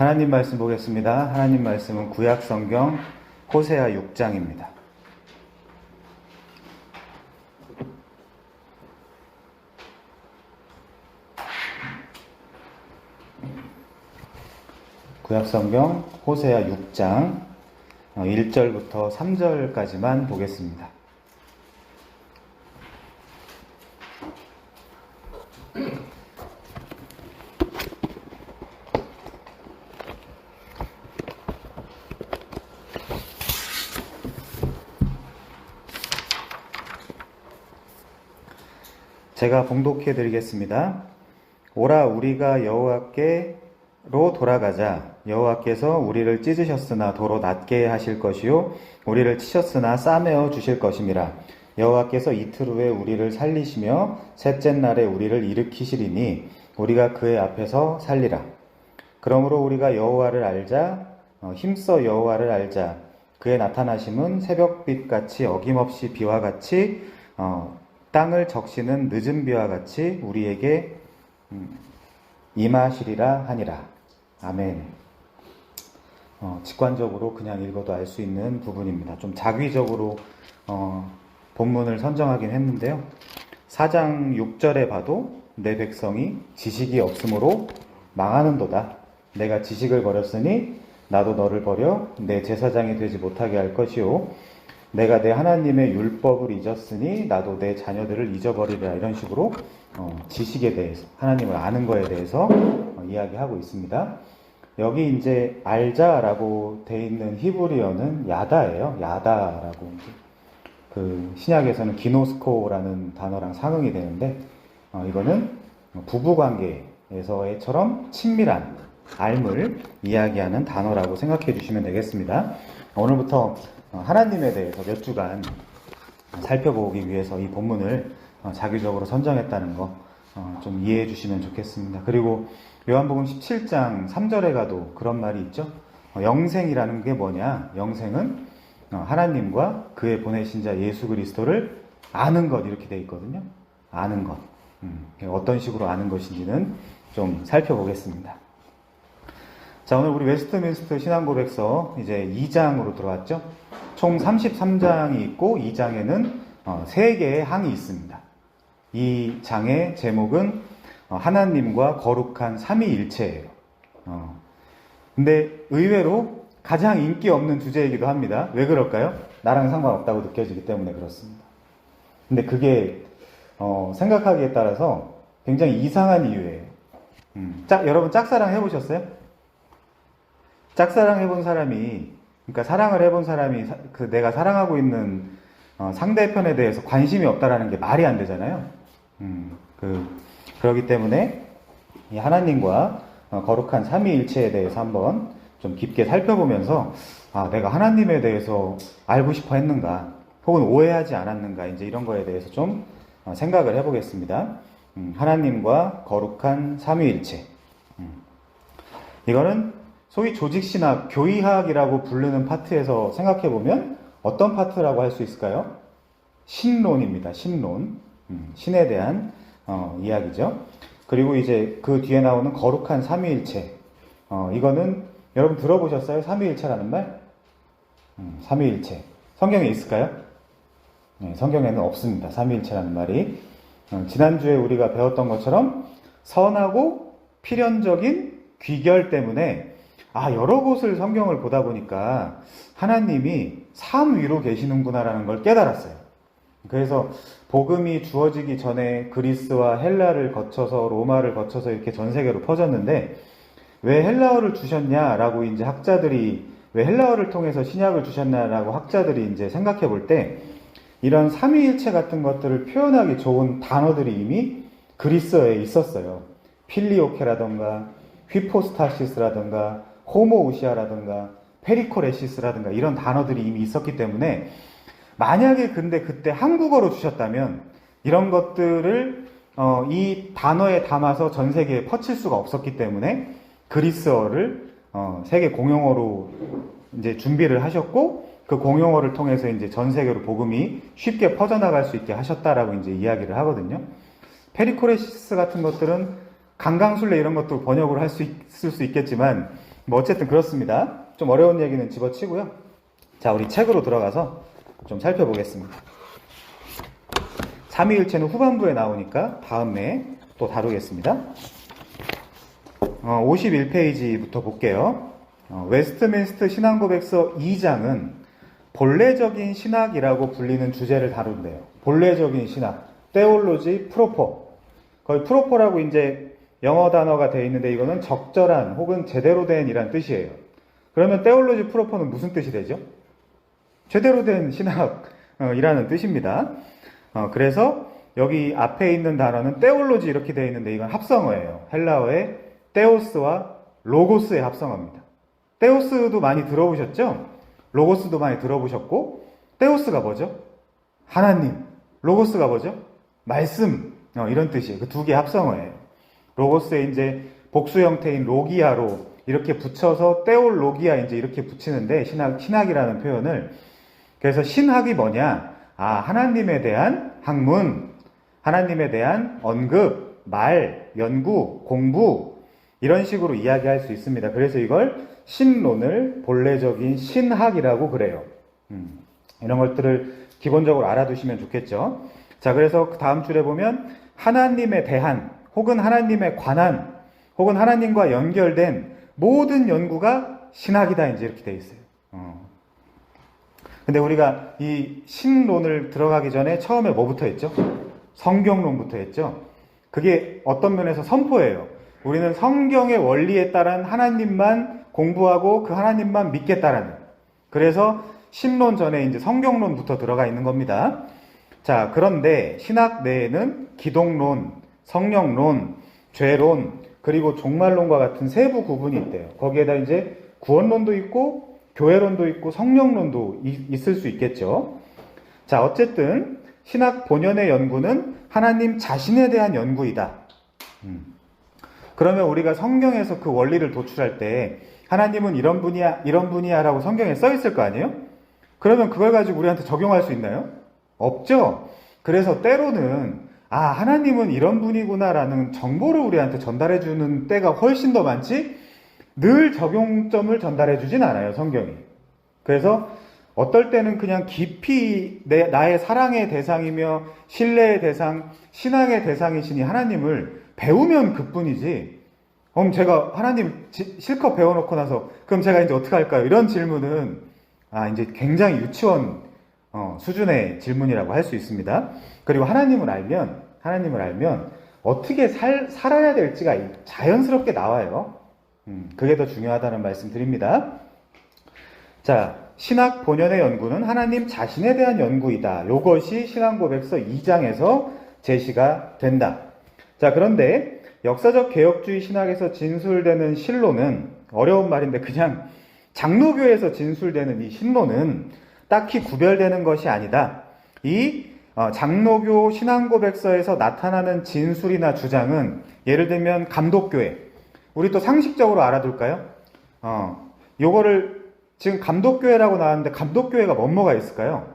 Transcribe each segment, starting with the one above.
하나님 말씀 보겠습니다. 하나님 말씀은 구약 성경 호세아 6장입니다. 구약 성경 호세아 6장 1절부터 3절까지만 보겠습니다. 제가 봉독해 드리겠습니다. 오라 우리가 여호와께로 돌아가자. 여호와께서 우리를 찢으셨으나 도로 낫게 하실 것이요 우리를 치셨으나 싸매어 주실 것임이라. 여호와께서 이틀 후에 우리를 살리시며 셋째 날에 우리를 일으키시리니 우리가 그의 앞에서 살리라. 그러므로 우리가 여호와를 알자. 힘써 여호와를 알자. 그의 나타나심은 새벽빛같이 어김없이 비와 같이 땅을 적시는 늦은 비와 같이 우리에게 임하시리라 하니라. 아멘. 직관적으로 그냥 읽어도 알 수 있는 부분입니다. 좀 자기적으로 본문을 선정하긴 했는데요. 4장 6절에 봐도 내 백성이 지식이 없으므로 망하는도다. 내가 지식을 버렸으니 나도 너를 버려 내 제사장이 되지 못하게 할 것이요 내가 내 하나님의 율법을 잊었으니 나도 내 자녀들을 잊어버리리라. 이런 식으로 지식에 대해서, 하나님을 아는 거에 대해서 이야기하고 있습니다. 여기 이제 알자라고 돼 있는 히브리어는 야다예요. 야다라고. 그 신약에서는 기노스코라는 단어랑 상응이 되는데 이거는 부부관계에서처럼 친밀한 알을 이야기하는 단어라고 생각해 주시면 되겠습니다. 오늘부터 하나님에 대해서 몇 주간 살펴보기 위해서 이 본문을 자기적으로 선정했다는 거 좀 이해해 주시면 좋겠습니다. 그리고 요한복음 17장 3절에 가도 그런 말이 있죠. 영생이라는 게 뭐냐? 영생은 하나님과 그의 보내신 자 예수 그리스도를 아는 것, 이렇게 돼 있거든요. 아는 것. 어떤 식으로 아는 것인지는 좀 살펴보겠습니다. 자, 오늘 우리 웨스트민스터 신앙고백서 이제 2장으로 들어왔죠. 총 33장이 있고 2장에는 3개의 항이 있습니다. 이 장의 제목은 하나님과 거룩한 삼위일체예요. 근데 의외로 가장 인기 없는 주제이기도 합니다. 왜 그럴까요? 나랑 상관없다고 느껴지기 때문에 그렇습니다. 근데 그게 생각하기에 따라서 굉장히 이상한 이유예요. 여러분 짝사랑 해보셨어요? 짝사랑 해본 사람이, 그러니까 사랑을 해본 사람이 내가 사랑하고 있는 상대편에 대해서 관심이 없다라는 게 말이 안 되잖아요. 그렇기 때문에 이 하나님과 거룩한 삼위일체에 대해서 한번 좀 깊게 살펴보면서 내가 하나님에 대해서 알고 싶어 했는가, 혹은 오해하지 않았는가, 이제 이런 거에 대해서 좀 생각을 해보겠습니다. 하나님과 거룩한 삼위일체. 이거는 소위 조직신학, 교의학이라고 부르는 파트에서 생각해보면 어떤 파트라고 할 수 있을까요? 신론입니다. 신론. 신에 대한 이야기죠. 그리고 이제 그 뒤에 나오는 거룩한 삼위일체. 이거는 여러분 들어보셨어요? 삼위일체라는 말? 삼위일체. 성경에 있을까요? 네, 성경에는 없습니다. 삼위일체라는 말이. 지난주에 우리가 배웠던 것처럼 선하고 필연적인 귀결 때문에 여러 곳을 성경을 보다 보니까 하나님이 삼 위로 계시는구나라는 걸 깨달았어요. 그래서 복음이 주어지기 전에 그리스와 헬라를 거쳐서 로마를 거쳐서 이렇게 전 세계로 퍼졌는데 왜 헬라어를 주셨냐라고 이제 학자들이, 왜 헬라어를 통해서 신약을 주셨냐라고 학자들이 이제 생각해 볼 때 이런 삼위일체 같은 것들을 표현하기 좋은 단어들이 이미 그리스어에 있었어요. 필리오케라던가 휘포스타시스라든가 호모우시아라든가 페리코레시스라든가 이런 단어들이 이미 있었기 때문에 만약에 근데 그때 한국어로 주셨다면 이런 것들을 이 단어에 담아서 전 세계에 퍼칠 수가 없었기 때문에 그리스어를 세계 공용어로 이제 준비를 하셨고 그 공용어를 통해서 이제 전 세계로 복음이 쉽게 퍼져나갈 수 있게 하셨다라고 이제 이야기를 하거든요. 페리코레시스 같은 것들은 강강술래 이런 것도 번역을 할 수 있을 수 있겠지만, 뭐 어쨌든 그렇습니다. 좀 어려운 얘기는 집어치고요. 자, 우리 책으로 들어가서 좀 살펴보겠습니다. 삼위일체는 후반부에 나오니까 다음에 또 다루겠습니다. 51페이지부터 볼게요. 웨스트민스터 신앙고백서 2장은 본래적인 신학이라고 불리는 주제를 다룬대요. 본래적인 신학, theology proper. 거의 proper라고 이제 영어 단어가 되어 있는데 이거는 적절한 혹은 제대로 된 이란 뜻이에요. 그러면 theology proper는 무슨 뜻이 되죠? 제대로 된 신학이라는 뜻입니다. 그래서 여기 앞에 있는 단어는 theology 이렇게 되어 있는데 이건 합성어예요. 헬라어의 theos와 로고스의 합성어입니다. theos도 많이 들어보셨죠? 로고스도 많이 들어보셨고, theos가 뭐죠? 하나님. 로고스가 뭐죠? 말씀. 이런 뜻이에요. 그 두 개 합성어예요. 로고스에 이제 복수 형태인 로기아로 이렇게 붙여서 theologia 이제 이렇게 붙이는데 신학이라는 표현을. 그래서 신학이 뭐냐? 하나님에 대한 학문, 하나님에 대한 언급, 말, 연구, 공부 이런 식으로 이야기할 수 있습니다. 그래서 이걸 신론을 본래적인 신학이라고 그래요. 이런 것들을 기본적으로 알아두시면 좋겠죠. 자, 그래서 그 다음 줄에 보면 하나님에 대한 혹은 하나님에 관한 혹은 하나님과 연결된 모든 연구가 신학이다 이제 이렇게 돼 있어요. 근데 우리가 이 신론을 들어가기 전에 처음에 뭐부터 했죠? 성경론부터 했죠. 그게 어떤 면에서 선포예요. 우리는 성경의 원리에 따른 하나님만 공부하고 그 하나님만 믿겠다라는. 그래서 신론 전에 이제 성경론부터 들어가 있는 겁니다. 자, 그런데 신학 내에는 기독론, 성령론, 죄론, 그리고 종말론과 같은 세부 구분이 있대요. 거기에다 이제 구원론도 있고 교회론도 있고 성령론도 있을 수 있겠죠. 자, 어쨌든 신학 본연의 연구는 하나님 자신에 대한 연구이다. 그러면 우리가 성경에서 그 원리를 도출할 때 하나님은 이런 분이야, 이런 분이야 라고 성경에 써 있을 거 아니에요? 그러면 그걸 가지고 우리한테 적용할 수 있나요? 없죠. 그래서 때로는 하나님은 이런 분이구나 라는 정보를 우리한테 전달해 주는 때가 훨씬 더 많지 늘 적용점을 전달해 주진 않아요, 성경이. 그래서 어떨 때는 그냥 깊이 나의 사랑의 대상이며 신뢰의 대상, 신앙의 대상이시니 하나님을 배우면 그뿐이지. 그럼 제가 하나님 실컷 배워놓고 나서 그럼 제가 이제 어떻게 할까요? 이런 질문은 이제 굉장히 유치원 수준의 질문이라고 할 수 있습니다. 그리고 하나님을 알면 어떻게 살아야 될지가 자연스럽게 나와요. 그게 더 중요하다는 말씀 드립니다. 자, 신학 본연의 연구는 하나님 자신에 대한 연구이다. 이것이 신앙고백서 2장에서 제시가 된다. 자, 그런데 역사적 개혁주의 신학에서 진술되는 신론은 어려운 말인데 그냥 장로교에서 진술되는 이 신론은 딱히 구별되는 것이 아니다. 이 장로교 신앙고백서에서 나타나는 진술이나 주장은 예를 들면 감독교회. 우리 또 상식적으로 알아둘까요? 요거를 지금 감독교회라고 나왔는데 감독교회가 뭐가 있을까요?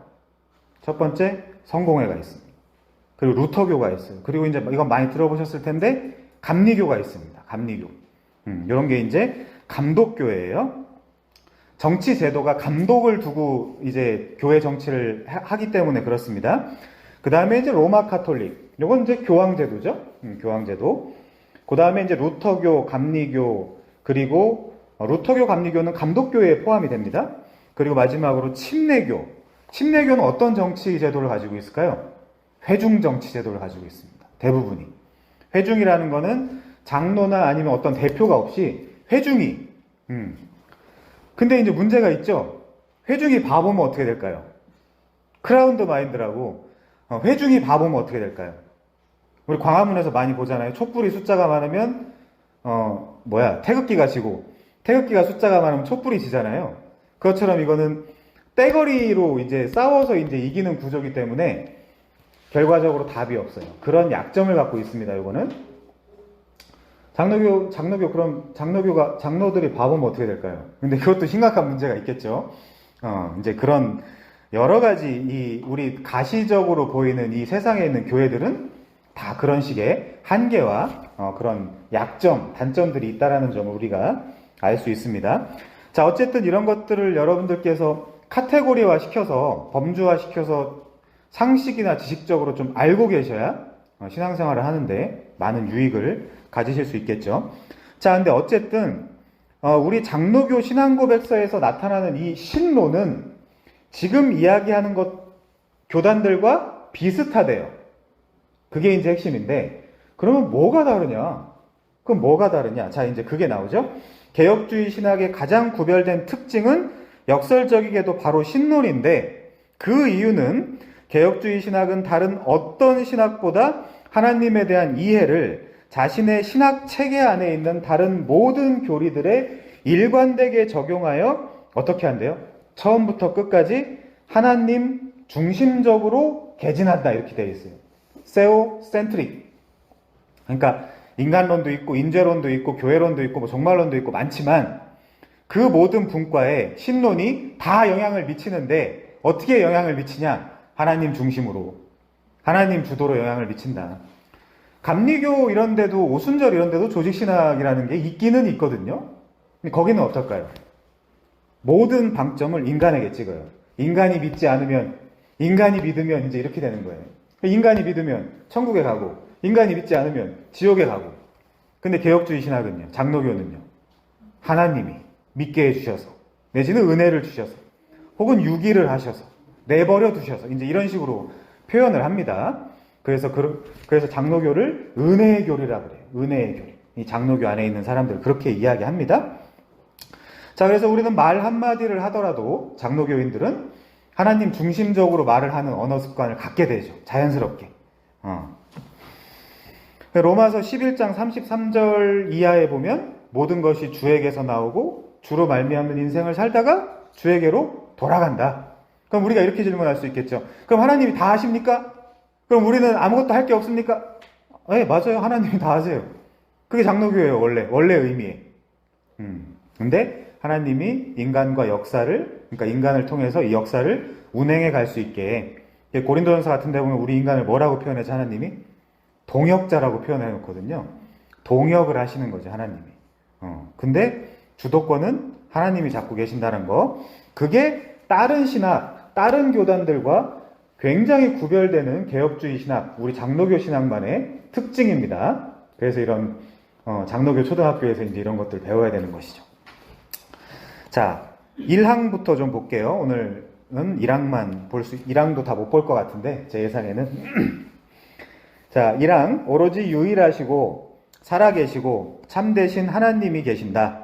첫 번째 성공회가 있습니다. 그리고 루터교가 있어요. 그리고 이제 이건 많이 들어보셨을 텐데 감리교가 있습니다. 감리교. 이런 게 이제 감독교회예요. 정치 제도가 감독을 두고 이제 교회 정치를 하기 때문에 그렇습니다. 그 다음에 이제 로마 카톨릭. 요건 이제 교황제도죠. 교황제도. 그 다음에 이제 루터교, 감리교, 그리고 루터교, 감리교는 감독교회에 포함이 됩니다. 그리고 마지막으로 침례교. 침례교는 어떤 정치 제도를 가지고 있을까요? 회중 정치 제도를 가지고 있습니다. 대부분이. 회중이라는 거는 장로나 아니면 어떤 대표가 없이 회중이. 근데 이제 문제가 있죠. 회중이 바보면 어떻게 될까요? 크라운드 마인드라고 회중이 바보면 어떻게 될까요? 우리 광화문에서 많이 보잖아요. 촛불이 숫자가 많으면 태극기가 지고 태극기가 숫자가 많으면 촛불이 지잖아요. 그것처럼 이거는 떼거리로 이제 싸워서 이제 이기는 구조이기 때문에 결과적으로 답이 없어요. 그런 약점을 갖고 있습니다. 이거는 장로교 그럼 장로들이 바보면 어떻게 될까요? 근데 그것도 심각한 문제가 있겠죠. 이제 그런 여러 가지 우리 가시적으로 보이는 이 세상에 있는 교회들은 다 그런 식의 한계와 그런 약점, 단점들이 있다라는 점을 우리가 알 수 있습니다. 자, 어쨌든 이런 것들을 여러분들께서 카테고리화 시켜서, 범주화 시켜서 상식이나 지식적으로 좀 알고 계셔야 신앙생활을 하는데 많은 유익을 가지실 수 있겠죠. 자, 근데 어쨌든 우리 장로교 신앙고백서에서 나타나는 이 신론은 지금 이야기하는 것 교단들과 비슷하대요. 그게 이제 핵심인데, 그러면 뭐가 다르냐? 그럼 뭐가 다르냐? 자, 이제 그게 나오죠. 개혁주의 신학의 가장 구별된 특징은 역설적이게도 바로 신론인데, 그 이유는 개혁주의 신학은 다른 어떤 신학보다 하나님에 대한 이해를 자신의 신학 체계 안에 있는 다른 모든 교리들에 일관되게 적용하여 어떻게 한대요? 처음부터 끝까지 하나님 중심적으로 개진한다, 이렇게 되어 있어요. 세오센트릭. 그러니까 인간론도 있고 인재론도 있고 교회론도 있고 뭐 종말론도 있고 많지만 그 모든 분과에 신론이 다 영향을 미치는데 어떻게 영향을 미치냐? 하나님 중심으로, 하나님 주도로 영향을 미친다. 감리교 이런 데도, 오순절 이런 데도 조직신학이라는 게 있기는 있거든요. 근데 거기는 어떨까요? 모든 방점을 인간에게 찍어요. 인간이 믿지 않으면, 인간이 믿으면 이제 이렇게 되는 거예요. 인간이 믿으면 천국에 가고, 인간이 믿지 않으면 지옥에 가고. 근데 개혁주의 신학은요, 장로교는요, 하나님이 믿게 해주셔서, 내지는 은혜를 주셔서, 혹은 유기를 하셔서, 내버려 두셔서, 이제 이런 식으로 표현을 합니다. 그래서 장로교를 은혜의 교리라 그래요. 은혜의 교리. 이 장로교 안에 있는 사람들 그렇게 이야기합니다. 자, 그래서 우리는 말 한마디를 하더라도 장로교인들은 하나님 중심적으로 말을 하는 언어 습관을 갖게 되죠. 자연스럽게. 로마서 11장 33절 이하에 보면 모든 것이 주에게서 나오고 주로 말미암는 인생을 살다가 주에게로 돌아간다. 그럼 우리가 이렇게 질문할 수 있겠죠. 그럼 하나님이 다 하십니까? 그럼 우리는 아무것도 할 게 없습니까? 네, 맞아요. 하나님이 다 하세요. 그게 장로교예요, 원래 의미에. 근데 하나님이 인간과 역사를, 그러니까 인간을 통해서 이 역사를 운행해 갈 수 있게, 고린도전서 같은 데 보면 우리 인간을 뭐라고 표현하죠, 하나님이? 동역자라고 표현해 놓거든요. 동역을 하시는 거죠, 하나님이. 근데 주도권은 하나님이 잡고 계신다는 거. 그게 다른 신학, 다른 교단들과 굉장히 구별되는 개혁주의 신학, 우리 장로교 신학만의 특징입니다. 그래서 이런 장로교 초등학교에서 이제 이런 것들 배워야 되는 것이죠. 자, 1항부터 좀 볼게요. 오늘은 1항도 다 못 볼 것 같은데 제 예상에는 자, 1항 오로지 유일하시고 살아계시고 참되신 하나님이 계신다.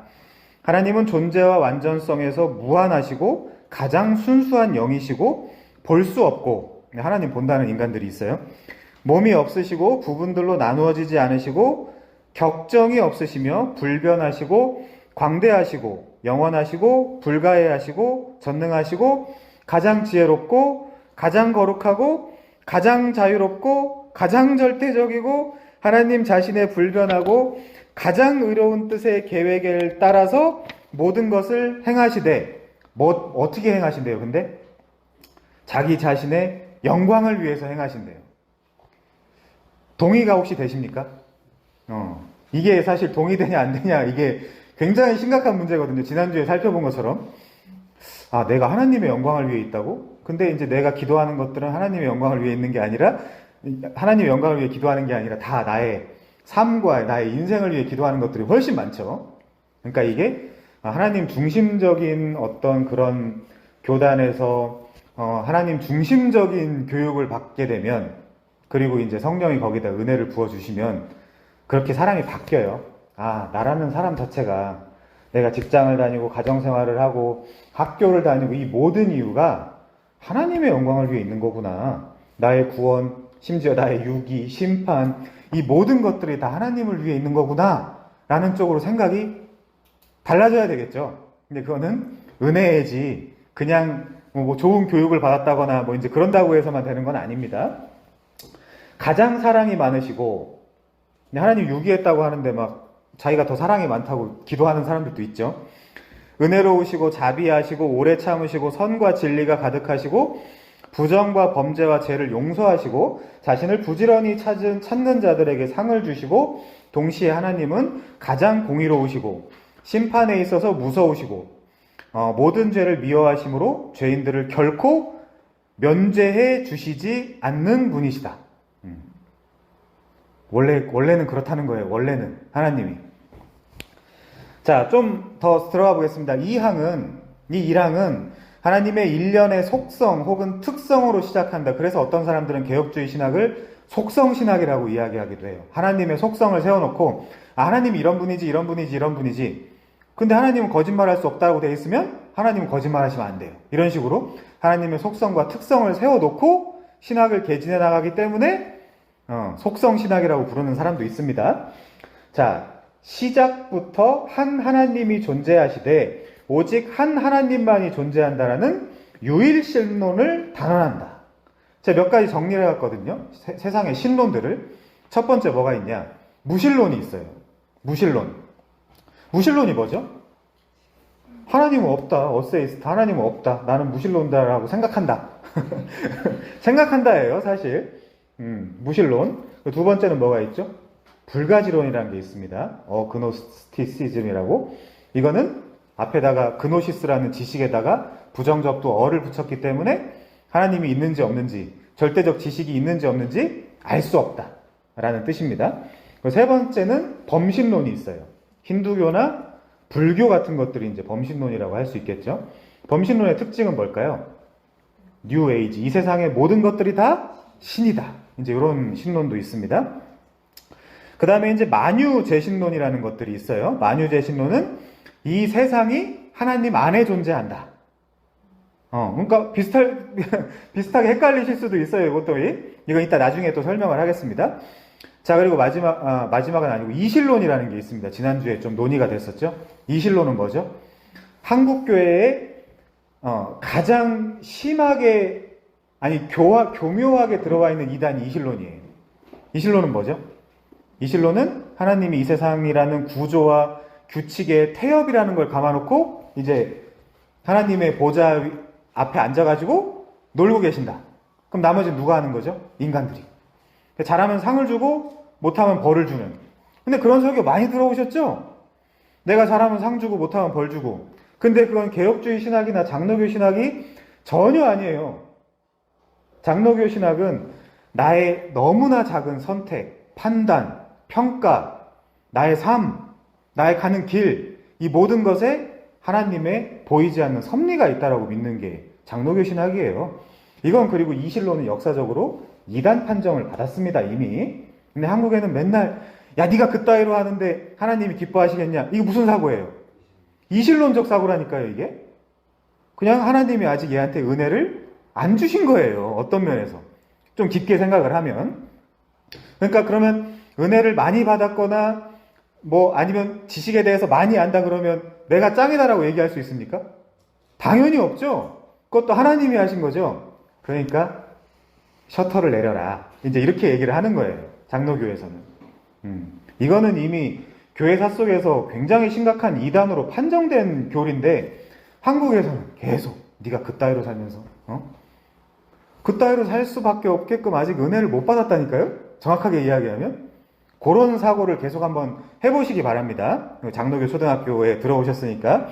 하나님은 존재와 완전성에서 무한하시고 가장 순수한 영이시고 볼 수 없고, 하나님 본다는 인간들이 있어요. 몸이 없으시고 부분들로 나누어지지 않으시고 격정이 없으시며 불변하시고 광대하시고 영원하시고 불가해하시고 전능하시고 가장 지혜롭고 가장 거룩하고 가장 자유롭고 가장 절대적이고 하나님 자신의 불변하고 가장 의로운 뜻의 계획을 따라서 모든 것을 행하시되, 어떻게 행하신대요? 근데 자기 자신의 영광을 위해서 행하신대요. 동의가 혹시 되십니까? 이게 사실 동의되냐 안 되냐, 이게 굉장히 심각한 문제거든요. 지난주에 살펴본 것처럼. 아, 내가 하나님의 영광을 위해 있다고? 근데 이제 내가 기도하는 것들은 하나님의 영광을 위해 있는 게 아니라, 하나님의 영광을 위해 기도하는 게 아니라 다 나의 삶과 나의 인생을 위해 기도하는 것들이 훨씬 많죠. 그러니까 이게 하나님 중심적인 어떤 그런 교단에서 하나님 중심적인 교육을 받게 되면, 그리고 이제 성령이 거기다 은혜를 부어주시면 그렇게 사람이 바뀌어요. 아, 나라는 사람 자체가 내가 직장을 다니고 가정생활을 하고 학교를 다니고 이 모든 이유가 하나님의 영광을 위해 있는 거구나. 나의 구원, 심지어 나의 유기, 심판, 이 모든 것들이 다 하나님을 위해 있는 거구나 라는 쪽으로 생각이 달라져야 되겠죠. 근데 그거는 은혜이지 그냥 뭐 좋은 교육을 받았다거나 뭐 이제 그런다고 해서만 되는 건 아닙니다. 가장 사랑이 많으시고, 하나님 유기했다고 하는데 막 자기가 더 사랑이 많다고 기도하는 사람들도 있죠. 은혜로우시고 자비하시고 오래 참으시고 선과 진리가 가득하시고 부정과 범죄와 죄를 용서하시고 자신을 부지런히 찾는 자들에게 상을 주시고 동시에 하나님은 가장 공의로우시고 심판에 있어서 무서우시고 모든 죄를 미워하심으로 죄인들을 결코 면제해 주시지 않는 분이시다. 원래는 그렇다는 거예요. 원래는 하나님이. 자, 좀 더 들어가 보겠습니다. 이 1항은 하나님의 일련의 속성 혹은 특성으로 시작한다. 그래서 어떤 사람들은 개혁주의 신학을 속성신학이라고 이야기하기도 해요. 하나님의 속성을 세워놓고 하나님이 이런 분이지 이런 분이지 이런 분이지, 근데 하나님은 거짓말할 수 없다고 돼 있으면 하나님은 거짓말하시면 안 돼요. 이런 식으로 하나님의 속성과 특성을 세워놓고 신학을 개진해 나가기 때문에 속성신학이라고 부르는 사람도 있습니다. 자, 시작부터 한 하나님이 존재하시되 오직 한 하나님만이 존재한다라는 유일신론을 단언한다. 제가 몇 가지 정리를 해봤거든요. 세상의 신론들을. 첫 번째 뭐가 있냐? 무신론이 있어요. 무신론이 뭐죠? 하나님은 없다. 어세이스트. 하나님은 없다. 나는 무신론다라고 생각한다. 생각한다예요, 사실. 무신론. 두 번째는 뭐가 있죠? 불가지론이라는 게 있습니다. 그노스티시즘이라고. 이거는 앞에다가 그노시스라는 지식에다가 부정적도 어를 붙였기 때문에 하나님이 있는지 없는지, 절대적 지식이 있는지 없는지 알 수 없다 라는 뜻입니다. 세 번째는 범신론이 있어요. 힌두교나 불교 같은 것들이 이제 범신론이라고 할 수 있겠죠. 범신론의 특징은 뭘까요? 뉴 에이지, 이 세상의 모든 것들이 다 신이다. 이제 이런 신론도 있습니다. 그 다음에 이제 만유재신론이라는 것들이 있어요. 만유재신론은 이 세상이 하나님 안에 존재한다. 그러니까 비슷하게 헷갈리실 수도 있어요. 이건 이따 나중에 또 설명을 하겠습니다. 자, 그리고 마지막은 아니고 이신론이라는 게 있습니다. 지난주에 좀 논의가 됐었죠. 이신론은 뭐죠? 한국교회에 가장 심하게, 교묘하게 들어와 있는 이단이 이신론이에요. 이신론은 뭐죠? 이신론은 하나님이 이 세상이라는 구조와 규칙의 태엽이라는 걸 감아놓고 이제 하나님의 보좌 앞에 앉아가지고 놀고 계신다. 그럼 나머지는 누가 하는 거죠? 인간들이. 잘하면 상을 주고 못하면 벌을 주는. 근데 그런 설교 많이 들어오셨죠? 내가 잘하면 상 주고 못하면 벌 주고. 근데 그건 개혁주의 신학이나 장로교 신학이 전혀 아니에요. 장로교 신학은 나의 너무나 작은 선택, 판단, 평가, 나의 삶, 나의 가는 길, 이 모든 것에 하나님의 보이지 않는 섭리가 있다라고 믿는 게 장로교 신학이에요. 이건 그리고 이신론은 역사적으로 이단 판정을 받았습니다, 이미. 근데 한국에는 맨날 야, 네가 그따위로 하는데 하나님이 기뻐하시겠냐? 이거 무슨 사고예요? 이신론적 사고라니까요, 이게. 그냥 하나님이 아직 얘한테 은혜를 안 주신 거예요, 어떤 면에서. 좀 깊게 생각을 하면. 그러니까 그러면 은혜를 많이 받았거나 아니면 지식에 대해서 많이 안다 그러면 내가 짱이다라고 얘기할 수 있습니까? 당연히 없죠. 그것도 하나님이 하신 거죠. 그러니까 셔터를 내려라. 이제 이렇게 얘기를 하는 거예요. 장로교에서는. 이거는 이미 교회사 속에서 굉장히 심각한 이단으로 판정된 교리인데 한국에서는 계속 네가 그따위로 살면서 그따위로 살 수밖에 없게끔 아직 은혜를 못 받았다니까요. 정확하게 이야기하면. 그런 사고를 계속 한번 해보시기 바랍니다. 장로교 초등학교에 들어오셨으니까.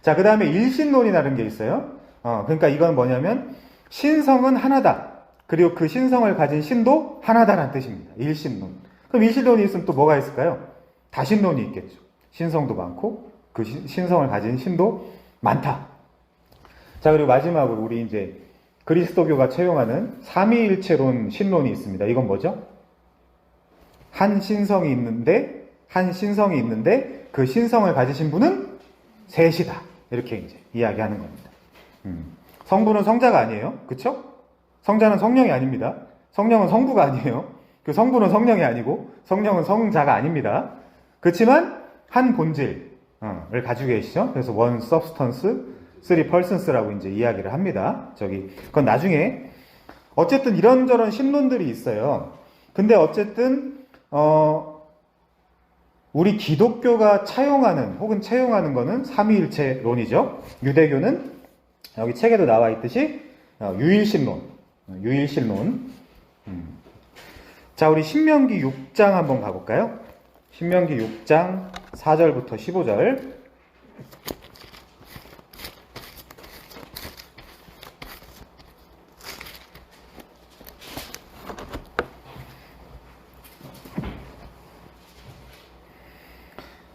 자, 그 다음에 일신론이라는 게 있어요. 그러니까 이건 뭐냐면 신성은 하나다. 그리고 그 신성을 가진 신도 하나다라는 뜻입니다. 일신론. 그럼 일신론이 있으면 또 뭐가 있을까요? 다신론이 있겠죠. 신성도 많고 그 신성을 가진 신도 많다. 자, 그리고 마지막으로 우리 이제 그리스도교가 채용하는 삼위일체론 신론이 있습니다. 이건 뭐죠? 한 신성이 있는데 그 신성을 가지신 분은 셋이다. 이렇게 이제 이야기하는 겁니다. 성부는 성자가 아니에요. 그쵸? 성자는 성령이 아닙니다. 성령은 성부가 아니에요. 그 성부는 성령이 아니고 성령은 성자가 아닙니다. 그렇지만 한 본질을 가지고 계시죠. 그래서 one substance, three persons라고 이제 이야기를 합니다. 그건 나중에 어쨌든 이런저런 신론들이 있어요. 근데 어쨌든 우리 기독교가 차용하는 혹은 채용하는 거는 삼위일체론이죠. 유대교는 여기 책에도 나와 있듯이 유일신론. 자, 우리 신명기 6장 한번 가볼까요? 신명기 6장 4절부터 15절.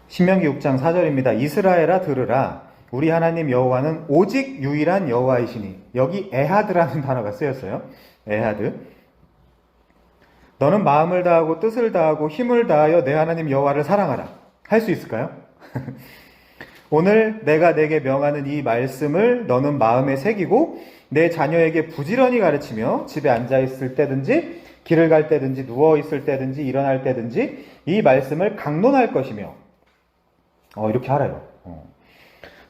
신명기 6장 4절입니다. 이스라엘아 들으라. 우리 하나님 여호와는 오직 유일한 여호와이시니. 여기 에하드라는 단어가 쓰였어요. 에하드. 너는 마음을 다하고 뜻을 다하고 힘을 다하여 내 하나님 여호와를 사랑하라. 할 수 있을까요? 오늘 내가 내게 명하는 이 말씀을 너는 마음에 새기고 내 자녀에게 부지런히 가르치며 집에 앉아있을 때든지 길을 갈 때든지 누워있을 때든지 일어날 때든지 이 말씀을 강론할 것이며 이렇게 하래요.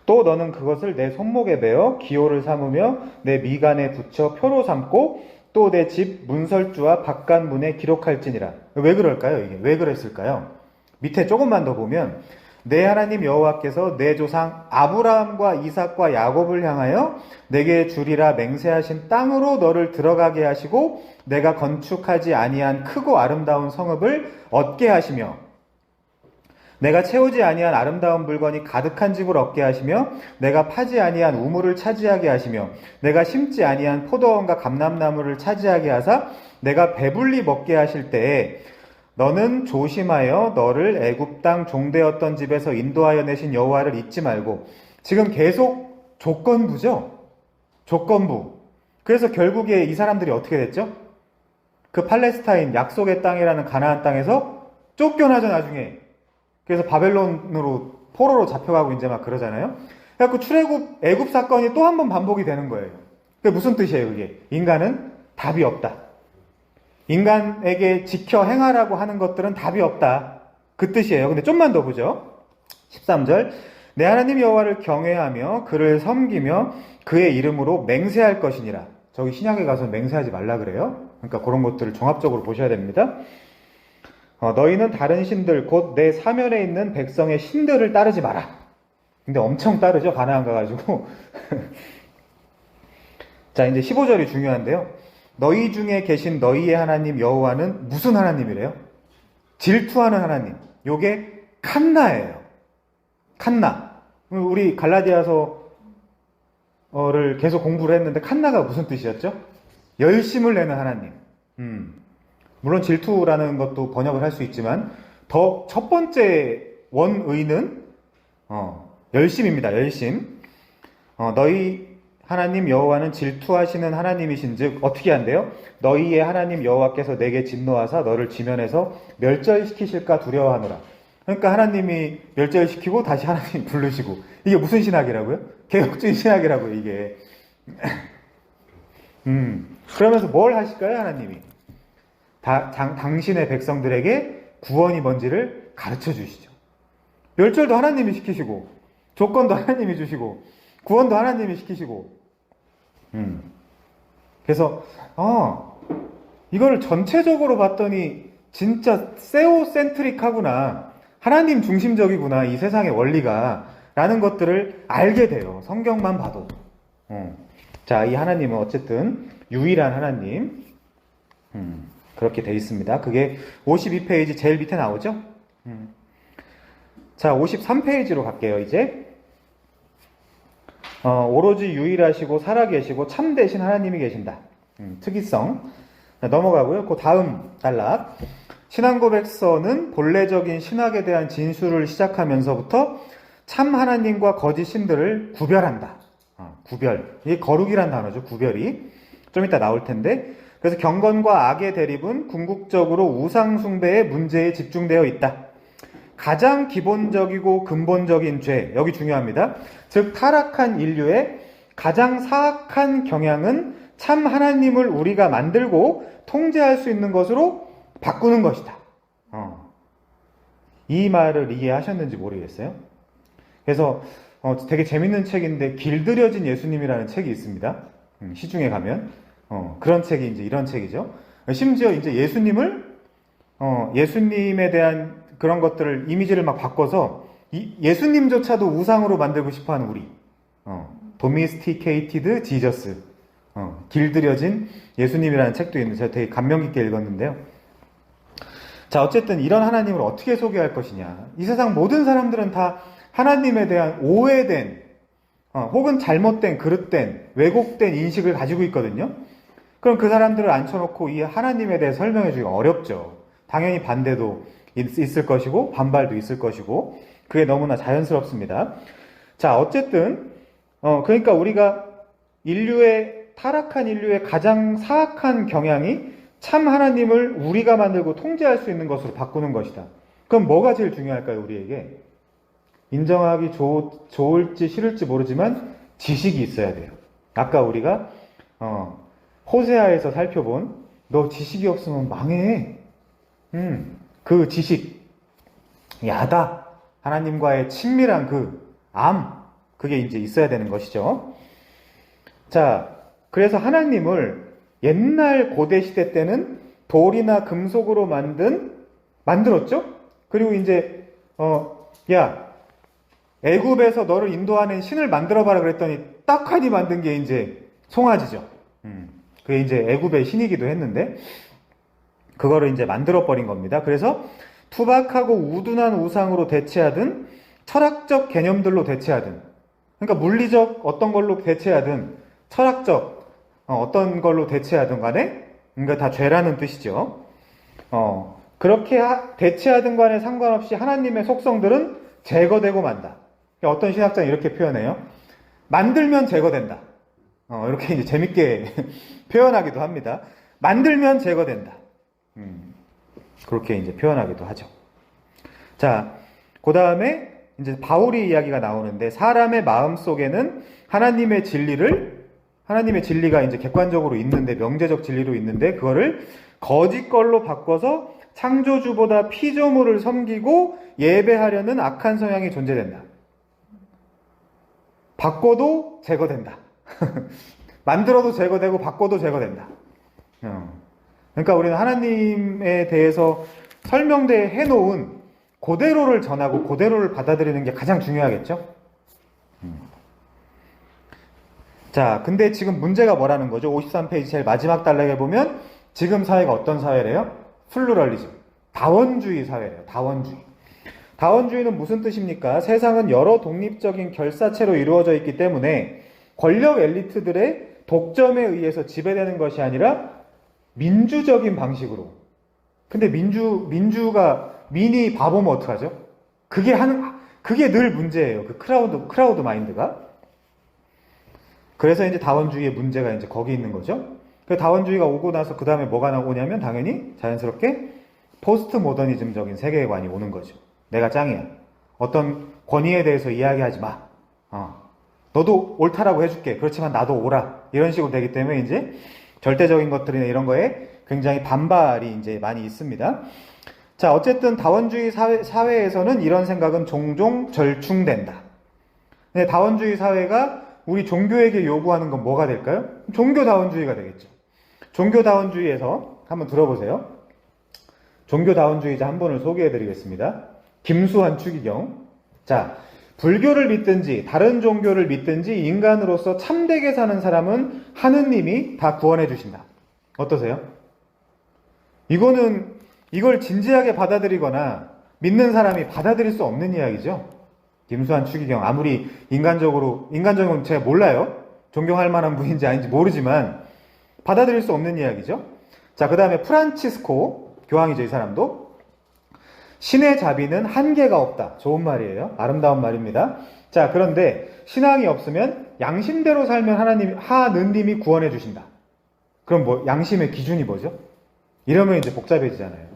또 너는 그것을 내 손목에 베어 기호를 삼으며 내 미간에 붙여 표로 삼고 또 내 집 문설주와 바깥문에 기록할지니라. 왜 그럴까요? 이게 왜 그랬을까요? 밑에 조금만 더 보면 내 하나님 여호와께서 내 조상 아브라함과 이삭과 야곱을 향하여 내게 주리라 맹세하신 땅으로 너를 들어가게 하시고 내가 건축하지 아니한 크고 아름다운 성읍을 얻게 하시며 내가 채우지 아니한 아름다운 물건이 가득한 집을 얻게 하시며 내가 파지 아니한 우물을 차지하게 하시며 내가 심지 아니한 포도원과 감람나무를 차지하게 하사 내가 배불리 먹게 하실 때에 너는 조심하여 너를 애굽 땅 종되었던 집에서 인도하여 내신 여호와를 잊지 말고. 지금 계속 조건부죠? 조건부. 그래서 결국에 이 사람들이 어떻게 됐죠? 그 팔레스타인 약속의 땅이라는 가나안 땅에서 쫓겨나죠, 나중에. 그래서 바벨론으로 포로로 잡혀가고 이제 막 그러잖아요. 그래갖고 출애굽 애굽 사건이 또 한 번 반복이 되는 거예요. 그게 무슨 뜻이에요, 그게? 인간은 답이 없다. 인간에게 지켜 행하라고 하는 것들은 답이 없다. 그 뜻이에요. 근데 좀만 더 보죠. 13절. 내 하나님 여호와를 경외하며 그를 섬기며 그의 이름으로 맹세할 것이니라. 저기 신약에 가서 맹세하지 말라 그래요. 그러니까 그런 것들을 종합적으로 보셔야 됩니다. 너희는 다른 신들 곧 내 사면에 있는 백성의 신들을 따르지 마라. 근데 엄청 따르죠. 가나안 가가지고. 자, 이제 15절이 중요한데요. 너희 중에 계신 너희의 하나님 여호와는 무슨 하나님이래요? 질투하는 하나님. 요게 칸나예요. 칸나. 우리 갈라디아서를 계속 공부를 했는데 칸나가 무슨 뜻이었죠? 열심을 내는 하나님. 물론 질투라는 것도 번역을 할 수 있지만 더 첫 번째 원의는 열심입니다. 열심. 너희 하나님 여호와는 질투하시는 하나님이신즉 어떻게 한대요? 너희의 하나님 여호와께서 내게 진노하사 너를 지면에서 멸절시키실까 두려워하노라. 그러니까 하나님이 멸절시키고 다시 하나님 부르시고. 이게 무슨 신학이라고요? 개혁주의 신학이라고요, 이게. 그러면서 뭘 하실까요, 하나님이? 당신의 백성들에게 구원이 뭔지를 가르쳐 주시죠. 멸절도 하나님이 시키시고, 조건도 하나님이 주시고, 구원도 하나님이 시키시고. 그래서, 이거를 전체적으로 봤더니 진짜 세오센트릭하구나. 하나님 중심적이구나. 이 세상의 원리가. 라는 것들을 알게 돼요. 성경만 봐도. 자, 이 하나님은 어쨌든 유일한 하나님. 그렇게 돼 있습니다. 그게 52페이지 제일 밑에 나오죠? 자, 53페이지로 갈게요, 이제. 오로지 유일하시고 살아계시고 참되신 하나님이 계신다. 특이성. 자, 넘어가고요. 그 다음 단락. 신앙고백서는 본래적인 신학에 대한 진술을 시작하면서부터 참 하나님과 거짓 신들을 구별한다. 구별. 이게 거룩이란 단어죠, 구별이. 좀 이따 나올 텐데. 그래서 경건과 악의 대립은 궁극적으로 우상숭배의 문제에 집중되어 있다. 가장 기본적이고 근본적인 죄, 여기 중요합니다. 즉 타락한 인류의 가장 사악한 경향은 참 하나님을 우리가 만들고 통제할 수 있는 것으로 바꾸는 것이다. 이 말을 이해하셨는지 모르겠어요. 그래서 되게 재밌는 책인데 길들여진 예수님이라는 책이 있습니다. 시중에 가면 그런 책이 이제 이런 책이죠. 심지어 이제 예수님에 대한 그런 것들을 이미지를 막 바꿔서 예수님조차도 우상으로 만들고 싶어하는 우리. Domesticated Jesus. 길들여진 예수님이라는 책도 있는데 제가 되게 감명 깊게 읽었는데요. 자, 어쨌든 이런 하나님을 어떻게 소개할 것이냐. 이 세상 모든 사람들은 다 하나님에 대한 오해된, 혹은 잘못된, 그릇된, 왜곡된 인식을 가지고 있거든요. 그럼 그 사람들을 앉혀놓고 이 하나님에 대해 설명해 주기가 어렵죠. 당연히 반대도 있을 것이고, 반발도 있을 것이고, 그게 너무나 자연스럽습니다. 자, 어쨌든, 그러니까 우리가 타락한 인류의 가장 사악한 경향이 참 하나님을 우리가 만들고 통제할 수 있는 것으로 바꾸는 것이다. 그럼 뭐가 제일 중요할까요, 우리에게? 인정하기 좋을지 싫을지 모르지만 지식이 있어야 돼요. 아까 우리가 호세아에서 살펴본 너 지식이 없으면 망해. 그 지식, 야다. 하나님과의 친밀한 그게 이제 있어야 되는 것이죠. 자, 그래서 하나님을 옛날 고대 시대 때는 돌이나 금속으로 만들었죠? 그리고 이제, 애굽에서 너를 인도하는 신을 만들어봐라 그랬더니 딱하니 만든 게 이제 송아지죠. 그게 이제 애굽의 신이기도 했는데, 그거를 이제 만들어버린 겁니다. 그래서 투박하고 우둔한 우상으로 대체하든, 철학적 개념들로 대체하든, 그러니까 물리적 어떤 걸로 대체하든, 철학적 어떤 걸로 대체하든 간에, 그러니까 다 죄라는 뜻이죠. 그렇게 대체하든 간에 상관없이 하나님의 속성들은 제거되고 만다. 어떤 신학자는 이렇게 표현해요. 만들면 제거된다. 이렇게 이제 재밌게 표현하기도 합니다. 만들면 제거된다. 그렇게 이제 표현하기도 하죠. 자, 그 다음에 이제 바울이 이야기가 나오는데, 사람의 마음 속에는 하나님의 진리가 이제 객관적으로 있는데, 명제적 진리로 있는데, 그거를 거짓 걸로 바꿔서 창조주보다 피조물을 섬기고 예배하려는 악한 성향이 존재된다. 바꿔도 제거된다. 만들어도 제거되고 바꿔도 제거된다. 그러니까 우리는 하나님에 대해서 설명해 놓은 그대로를 전하고 그대로를 받아들이는 게 가장 중요하겠죠? 자, 근데 지금 문제가 뭐라는 거죠? 53페이지 제일 마지막 단락에 보면 지금 사회가 어떤 사회래요? 플루럴리즘. 다원주의 사회래요. 다원주의. 다원주의는 무슨 뜻입니까? 세상은 여러 독립적인 결사체로 이루어져 있기 때문에 권력 엘리트들의 독점에 의해서 지배되는 것이 아니라 민주적인 방식으로. 근데 민이 바보면 어떡하죠? 그게 늘 문제예요. 그 크라우드 마인드가. 그래서 이제 다원주의의 문제가 이제 거기 있는 거죠. 그 다원주의가 오고 나서 그 다음에 뭐가 나오냐면 당연히 자연스럽게 포스트 모더니즘적인 세계관이 오는 거죠. 내가 짱이야. 어떤 권위에 대해서 이야기하지 마. 너도 옳다라고 해줄게. 그렇지만 나도 옳아. 이런 식으로 되기 때문에 이제 절대적인 것들이나 이런 거에 굉장히 반발이 이제 많이 있습니다. 자, 어쨌든 다원주의 사회에서는 이런 생각은 종종 절충된다. 근데 다원주의 사회가 우리 종교에게 요구하는 건 뭐가 될까요? 종교다원주의가 되겠죠. 종교다원주의에서 한번 들어보세요. 종교다원주의자 한 분을 소개해드리겠습니다. 김수환 추기경. 자, 불교를 믿든지 다른 종교를 믿든지 인간으로서 참되게 사는 사람은 하느님이 다 구원해 주신다. 어떠세요? 이걸 진지하게 받아들이거나 믿는 사람이 받아들일 수 없는 이야기죠. 김수환 추기경. 아무리 인간적으로 제가 몰라요. 존경할 만한 분인지 아닌지 모르지만 받아들일 수 없는 이야기죠. 자, 그 다음에 프란치스코 교황이죠, 이 사람도. 신의 자비는 한계가 없다. 좋은 말이에요. 아름다운 말입니다. 자, 그런데 신앙이 없으면 양심대로 살면 하느님이 구원해 주신다. 그럼 양심의 기준이 뭐죠? 이러면 이제 복잡해지잖아요.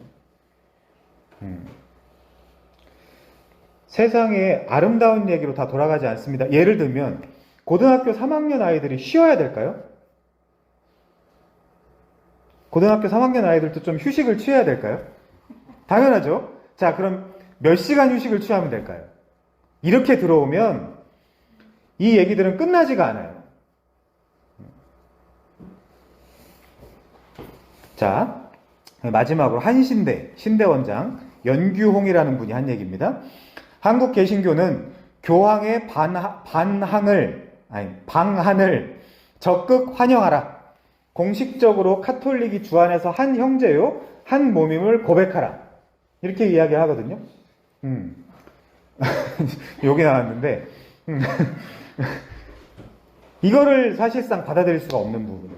세상에 아름다운 얘기로 다 돌아가지 않습니다. 예를 들면 고등학교 3학년 아이들이 쉬어야 될까요? 고등학교 3학년 아이들도 좀 휴식을 취해야 될까요? 당연하죠. 자, 그럼 몇 시간 휴식을 취하면 될까요? 이렇게 들어오면 이 얘기들은 끝나지가 않아요. 자, 마지막으로 신대원장 연규홍이라는 분이 한 얘기입니다. 한국 개신교는 교황의 방한을 적극 환영하라. 공식적으로 카톨릭이 주안에서 한 형제요, 한 몸임을 고백하라. 이렇게 이야기하거든요. 욕이 나왔는데 이거를 사실상 받아들일 수가 없는 부분이죠.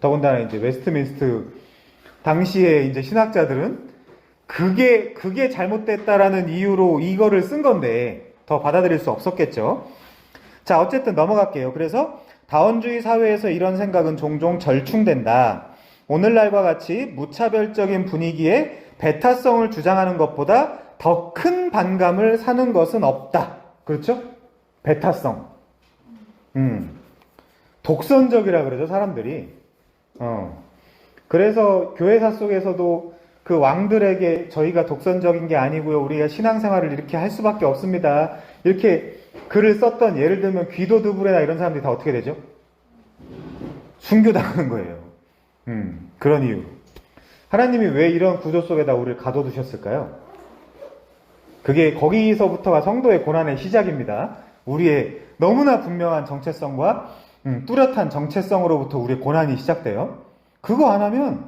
더군다나 이제 웨스트민스트 당시에 이제 신학자들은 그게 잘못됐다라는 이유로 이거를 쓴 건데 더 받아들일 수 없었겠죠. 자, 어쨌든 넘어갈게요. 그래서 다원주의 사회에서 이런 생각은 종종 절충된다. 오늘날과 같이 무차별적인 분위기에 배타성을 주장하는 것보다 더 큰 반감을 사는 것은 없다. 그렇죠? 배타성. 독선적이라 그러죠, 사람들이. 그래서 교회사 속에서도 그 왕들에게 저희가 독선적인 게 아니고요, 우리가 신앙생활을 이렇게 할 수밖에 없습니다, 이렇게 글을 썼던, 예를 들면 귀도드브레나 이런 사람들이 다 어떻게 되죠? 순교당하는 거예요. 그런 이유. 하나님이 왜 이런 구조 속에다 우리를 가둬두셨을까요? 그게 거기서부터가 성도의 고난의 시작입니다. 우리의 너무나 분명한 정체성과 뚜렷한 정체성으로부터 우리의 고난이 시작돼요. 그거 안 하면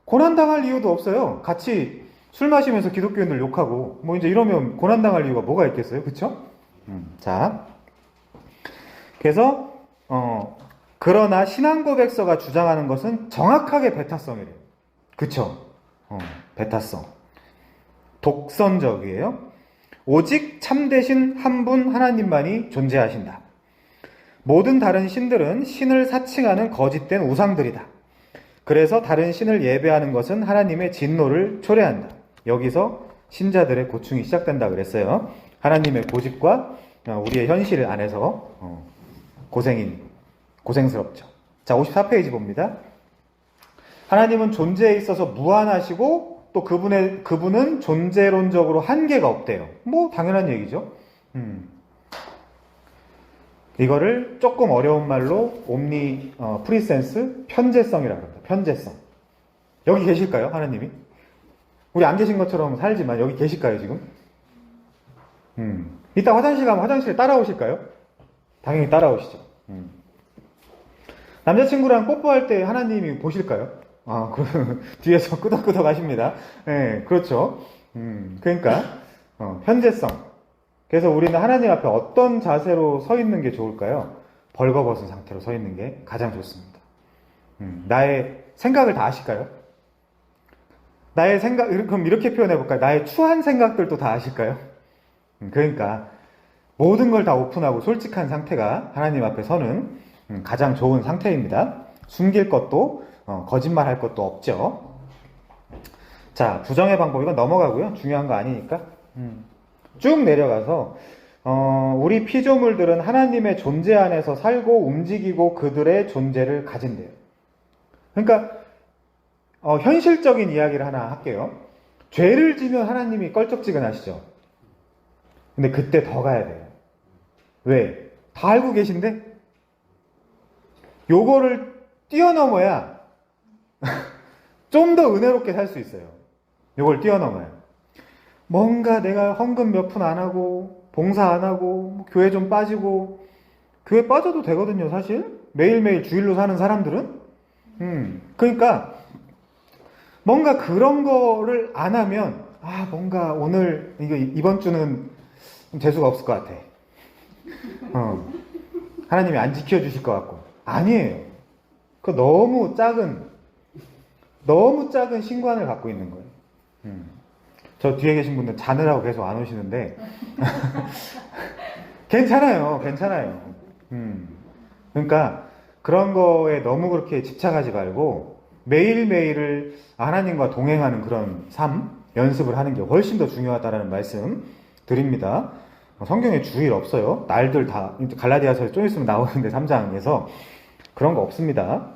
고난당할 이유도 없어요. 같이 술 마시면서 기독교인들 욕하고 뭐 이제 이러면 고난당할 이유가 뭐가 있겠어요? 그쵸? 자, 그래서 그러나 신앙고백서가 주장하는 것은 정확하게 배타성이래요. 그쵸? 배타성. 독선적이에요. 오직 참되신 한 분 하나님만이 존재하신다. 모든 다른 신들은 신을 사칭하는 거짓된 우상들이다. 그래서 다른 신을 예배하는 것은 하나님의 진노를 초래한다. 여기서 신자들의 고충이 시작된다 그랬어요. 하나님의 고집과 우리의 현실 안에서 고생스럽죠. 자, 54페이지 봅니다. 하나님은 존재에 있어서 무한하시고 또 그분은 존재론적으로 한계가 없대요. 뭐 당연한 얘기죠. 이거를 조금 어려운 말로 프리센스 편재성이라고 합니다. 편재성. 여기 계실까요, 하나님이? 우리 안 계신 것처럼 살지만 여기 계실까요, 지금? 이따 화장실 가면 화장실에 따라오실까요? 당연히 따라오시죠. 남자친구랑 뽀뽀할 때 하나님이 보실까요? 뒤에서 끄덕끄덕 하십니다. 네, 그렇죠. 그러니까, 현재성. 그래서 우리는 하나님 앞에 어떤 자세로 서 있는 게 좋을까요? 벌거벗은 상태로 서 있는 게 가장 좋습니다. 나의 생각을 다 아실까요? 나의 생각, 그럼 이렇게 표현해볼까요? 나의 추한 생각들도 다 아실까요? 그러니까, 모든 걸 다 오픈하고 솔직한 상태가 하나님 앞에 서는 가장 좋은 상태입니다. 숨길 것도, 거짓말 할 것도 없죠. 자, 부정의 방법, 이건 넘어가고요. 중요한 거 아니니까. 쭉 내려가서, 우리 피조물들은 하나님의 존재 안에서 살고 움직이고 그들의 존재를 가진대요. 그러니까, 현실적인 이야기를 하나 할게요. 죄를 지면 하나님이 껄쩍지근하시죠. 근데 그때 더 가야 돼요. 왜? 다 알고 계신데? 요거를 뛰어넘어야 좀 더 은혜롭게 살 수 있어요. 요걸 뛰어넘어요. 뭔가 내가 헌금 몇 푼 안 하고 봉사 안 하고 교회 좀 빠지고, 교회 빠져도 되거든요, 사실. 매일매일 주일로 사는 사람들은. 그러니까 뭔가 그런 거를 안 하면 뭔가 오늘 이번 주는 재수가 없을 것 같아. 하나님이 안 지켜주실 것 같고. 아니에요. 그 너무 작은 신관을 갖고 있는 거예요. 저 뒤에 계신 분들 자느라고 계속 안 오시는데 괜찮아요. 그러니까 그런 거에 너무 그렇게 집착하지 말고 매일매일을 하나님과 동행하는 그런 삶 연습을 하는 게 훨씬 더 중요하다라는 말씀 드립니다. 성경에 주일 없어요. 날들 다 갈라디아서에 좀 있으면 나오는데 3장에서 그런 거 없습니다.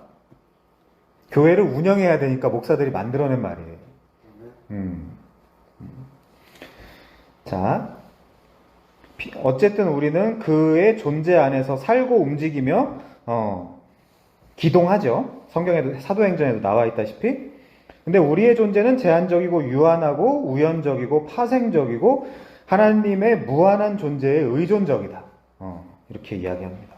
교회를 운영해야 되니까 목사들이 만들어낸 말이에요. 자, 어쨌든 우리는 그의 존재 안에서 살고 움직이며 기동하죠. 성경에도 사도행전에도 나와 있다시피. 근데 우리의 존재는 제한적이고 유한하고 우연적이고 파생적이고 하나님의 무한한 존재에 의존적이다. 이렇게 이야기합니다.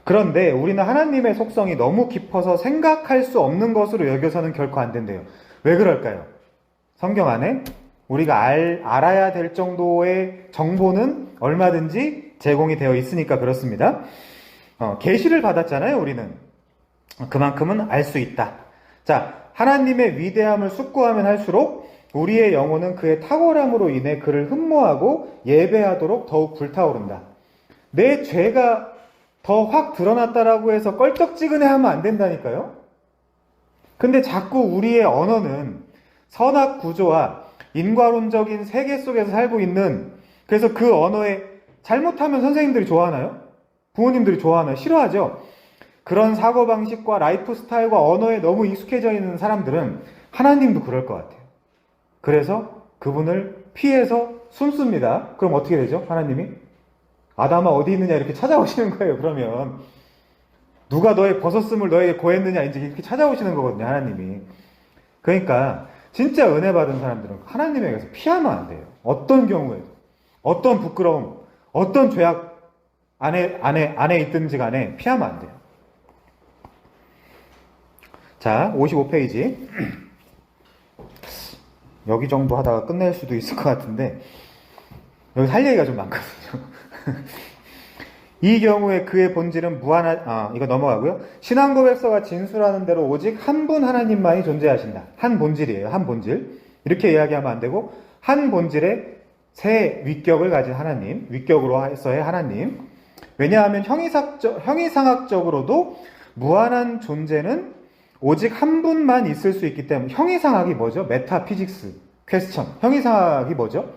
그런데 우리는 하나님의 속성이 너무 깊어서 생각할 수 없는 것으로 여겨서는 결코 안 된대요. 왜 그럴까요? 성경 안에 우리가 알아야 될 정도의 정보는 얼마든지 제공이 되어 있으니까 그렇습니다. 계시를 받았잖아요, 우리는. 그만큼은 알 수 있다. 자, 하나님의 위대함을 숙고하면 할수록 우리의 영혼은 그의 탁월함으로 인해 그를 흠모하고 예배하도록 더욱 불타오른다. 내 죄가 더 확 드러났다라고 해서 껄쩍지근해하면 안 된다니까요. 근데 자꾸 우리의 언어는 선악 구조와 인과론적인 세계 속에서 살고 있는, 그래서 그 언어에 잘못하면 선생님들이 좋아하나요? 부모님들이 좋아하나요? 싫어하죠? 그런 사고방식과 라이프 스타일과 언어에 너무 익숙해져 있는 사람들은 하나님도 그럴 것 같아요. 그래서 그분을 피해서 숨습니다. 그럼 어떻게 되죠? 하나님이? 아담아 어디 있느냐 이렇게 찾아오시는 거예요. 그러면 누가 너의 벗었음을 너에게 고했느냐 이제 이렇게 찾아오시는 거거든요. 하나님이. 그러니까 진짜 은혜 받은 사람들은 하나님에게서 피하면 안 돼요. 어떤 경우에도. 어떤 부끄러움, 어떤 죄악 안에 있든지 간에 피하면 안 돼요. 자, 55페이지. 여기 정도 하다가 끝낼 수도 있을 것 같은데, 여기 할 얘기가 좀 많거든요. 이 경우에 그의 본질은 이거 넘어가고요. 신앙고백서가 진술하는 대로 오직 한 분 하나님만이 존재하신다. 한 본질이에요. 한 본질. 이렇게 이야기하면 안 되고, 한 본질에 새 위격을 가진 하나님, 위격으로 해서의 하나님. 왜냐하면 형이상학적으로도 무한한 존재는 오직 한 분만 있을 수 있기 때문에. 형이상학이 뭐죠? 메타피직스 퀘스천. 형이상학이 뭐죠?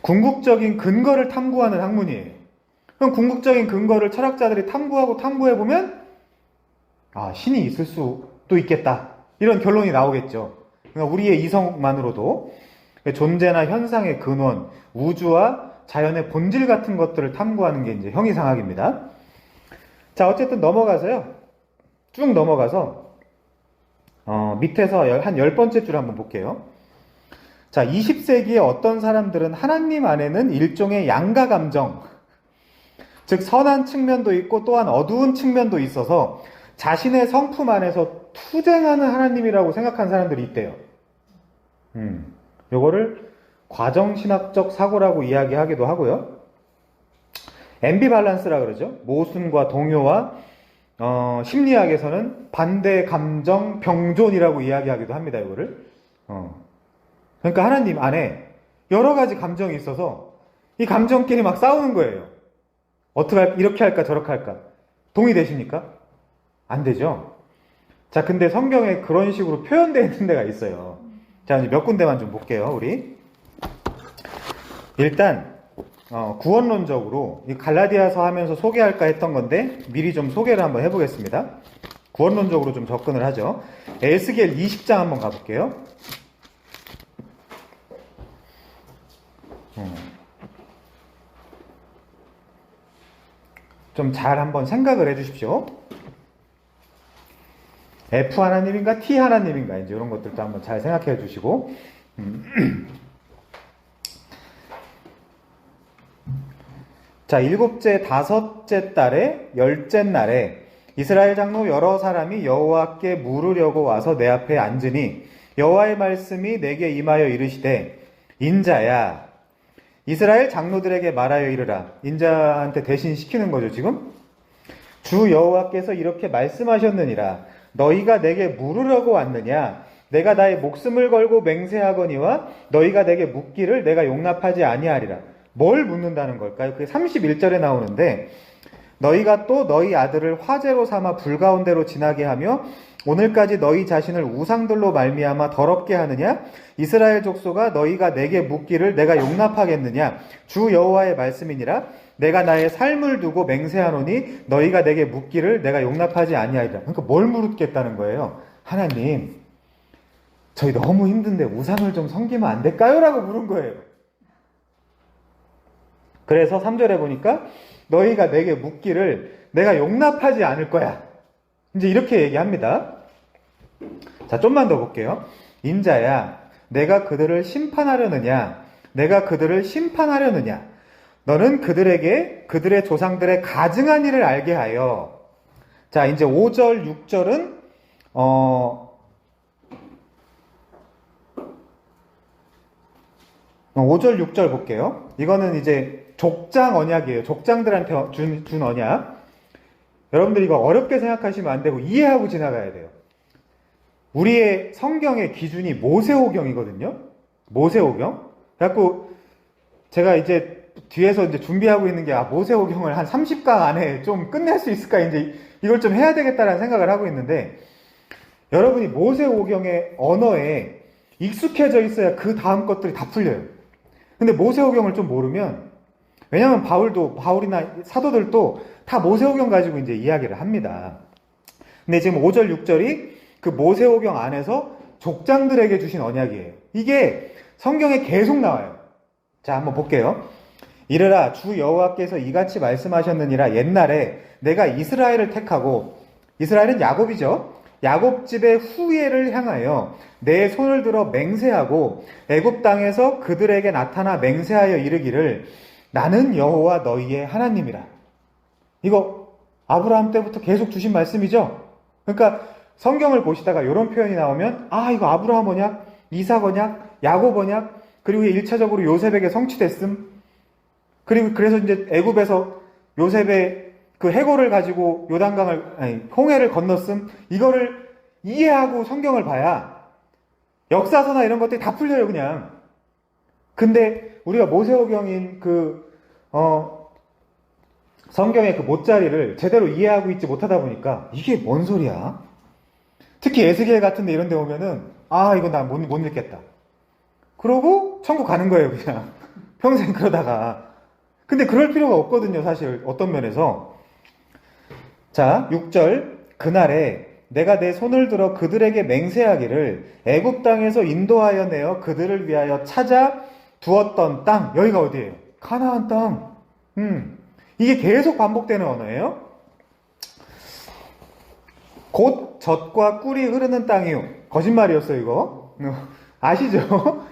궁극적인 근거를 탐구하는 학문이에요. 그럼 궁극적인 근거를 철학자들이 탐구해보면 신이 있을 수도 있겠다. 이런 결론이 나오겠죠. 그러니까 우리의 이성만으로도 존재나 현상의 근원, 우주와 자연의 본질 같은 것들을 탐구하는 게 이제 형이상학입니다. 자, 어쨌든 쭉 넘어가서 밑에서 한 10번째 줄 한번 볼게요. 자, 20세기에 어떤 사람들은 하나님 안에는 일종의 양가 감정, 즉 선한 측면도 있고 또한 어두운 측면도 있어서 자신의 성품 안에서 투쟁하는 하나님이라고 생각한 사람들이 있대요. 요거를 과정신학적 사고라고 이야기하기도 하고요. 앰비발란스라 그러죠. 모순과 동요와 심리학에서는 반대 감정 병존이라고 이야기하기도 합니다. 이거를. 그러니까 하나님 안에 여러 가지 감정이 있어서 이 감정끼리 막 싸우는 거예요. 어떻게 할까? 이렇게 할까? 저렇게 할까? 동의되십니까? 안 되죠? 자, 근데 성경에 그런 식으로 표현되어 있는 데가 있어요. 자, 이제 몇 군데만 좀 볼게요, 우리. 일단, 구원론적으로, 이 갈라디아서 하면서 소개할까 했던 건데, 미리 좀 소개를 한번 해보겠습니다. 구원론적으로 좀 접근을 하죠. 에스겔 20장 한번 가볼게요. 좀 잘 한번 생각을 해 주십시오. F 하나님인가 T 하나님인가 이제 이런 것들도 한번 잘 생각해 주시고 자, 7째 다섯째 달에 10째 날에 이스라엘 장로 여러 사람이 여호와께 물으려고 와서 내 앞에 앉으니 여호와의 말씀이 내게 임하여 이르시되 인자야 이스라엘 장로들에게 말하여 이르라. 인자한테 대신 시키는 거죠, 지금. 주 여호와께서 이렇게 말씀하셨느니라. 너희가 내게 물으려고 왔느냐? 내가 나의 목숨을 걸고 맹세하거니와 너희가 내게 묻기를 내가 용납하지 아니하리라. 뭘 묻는다는 걸까요? 그게 31절에 나오는데 너희가 또 너희 아들을 화제로 삼아 불 가운데로 지나게 하며 오늘까지 너희 자신을 우상들로 말미암아 더럽게 하느냐? 이스라엘 족속아 너희가 내게 묻기를 내가 용납하겠느냐? 주 여호와의 말씀이니라. 내가 나의 삶을 두고 맹세하노니 너희가 내게 묻기를 내가 용납하지 아니하리라. 그러니까 뭘 물었겠다는 거예요? 하나님, 저희 너무 힘든데 우상을 좀 섬기면 안 될까요? 라고 물은 거예요. 그래서 3절에 보니까 너희가 내게 묻기를 내가 용납하지 않을 거야. 이제 이렇게 얘기합니다. 자, 좀만 더 볼게요. 인자야, 내가 그들을 심판하려느냐? 내가 그들을 심판하려느냐? 너는 그들에게 그들의 조상들의 가증한 일을 알게 하여. 자, 이제 5절, 6절은 5절, 6절 볼게요. 이거는 이제 족장 언약이에요. 족장들한테 준 언약. 여러분들 이거 어렵게 생각하시면 안 되고 이해하고 지나가야 돼요. 우리의 성경의 기준이 모세오경이거든요. 모세오경. 그래갖고 제가 이제 뒤에서 이제 준비하고 있는 게 모세오경을 한 30강 안에 좀 끝낼 수 있을까 이제 이걸 좀 해야 되겠다라는 생각을 하고 있는데 여러분이 모세오경의 언어에 익숙해져 있어야 그 다음 것들이 다 풀려요. 근데 모세오경을 좀 모르면 왜냐면 바울이나 사도들도 다 모세오경 가지고 이제 이야기를 합니다. 근데 지금 5절, 6절이 그 모세오경 안에서 족장들에게 주신 언약이에요. 이게 성경에 계속 나와요. 자, 한번 볼게요. 이르라 주 여호와께서 이같이 말씀하셨느니라 옛날에 내가 이스라엘을 택하고 이스라엘은 야곱이죠. 야곱 집의 후예를 향하여 내 손을 들어 맹세하고 애굽 땅에서 그들에게 나타나 맹세하여 이르기를 나는 여호와 너희의 하나님이라. 이거 아브라함 때부터 계속 주신 말씀이죠. 그러니까 성경을 보시다가 이런 표현이 나오면 이거 아브라함 언약, 이삭 언약, 야곱 언약, 그리고 1차적으로 요셉에게 성취됐음. 그리고 그래서 이제 애굽에서 요셉의 그 해골을 가지고 홍해를 건넜음. 이거를 이해하고 성경을 봐야 역사서나 이런 것들이 다 풀려요, 그냥. 근데 우리가 모세오경인 성경의 그 못자리를 제대로 이해하고 있지 못하다 보니까 이게 뭔 소리야? 특히 에스겔 같은 데 이런 데 오면은 이거 나 못 읽겠다. 그러고 천국 가는 거예요, 그냥. 평생 그러다가. 근데 그럴 필요가 없거든요, 사실 어떤 면에서. 자, 6절 그날에 내가 내 손을 들어 그들에게 맹세하기를 애굽 땅에서 인도하여 내어 그들을 위하여 찾아 두었던 땅. 여기가 어디예요? 가나안 땅. 이게 계속 반복되는 언어예요. 곧 젖과 꿀이 흐르는 땅이요. 거짓말이었어요, 이거. 아시죠?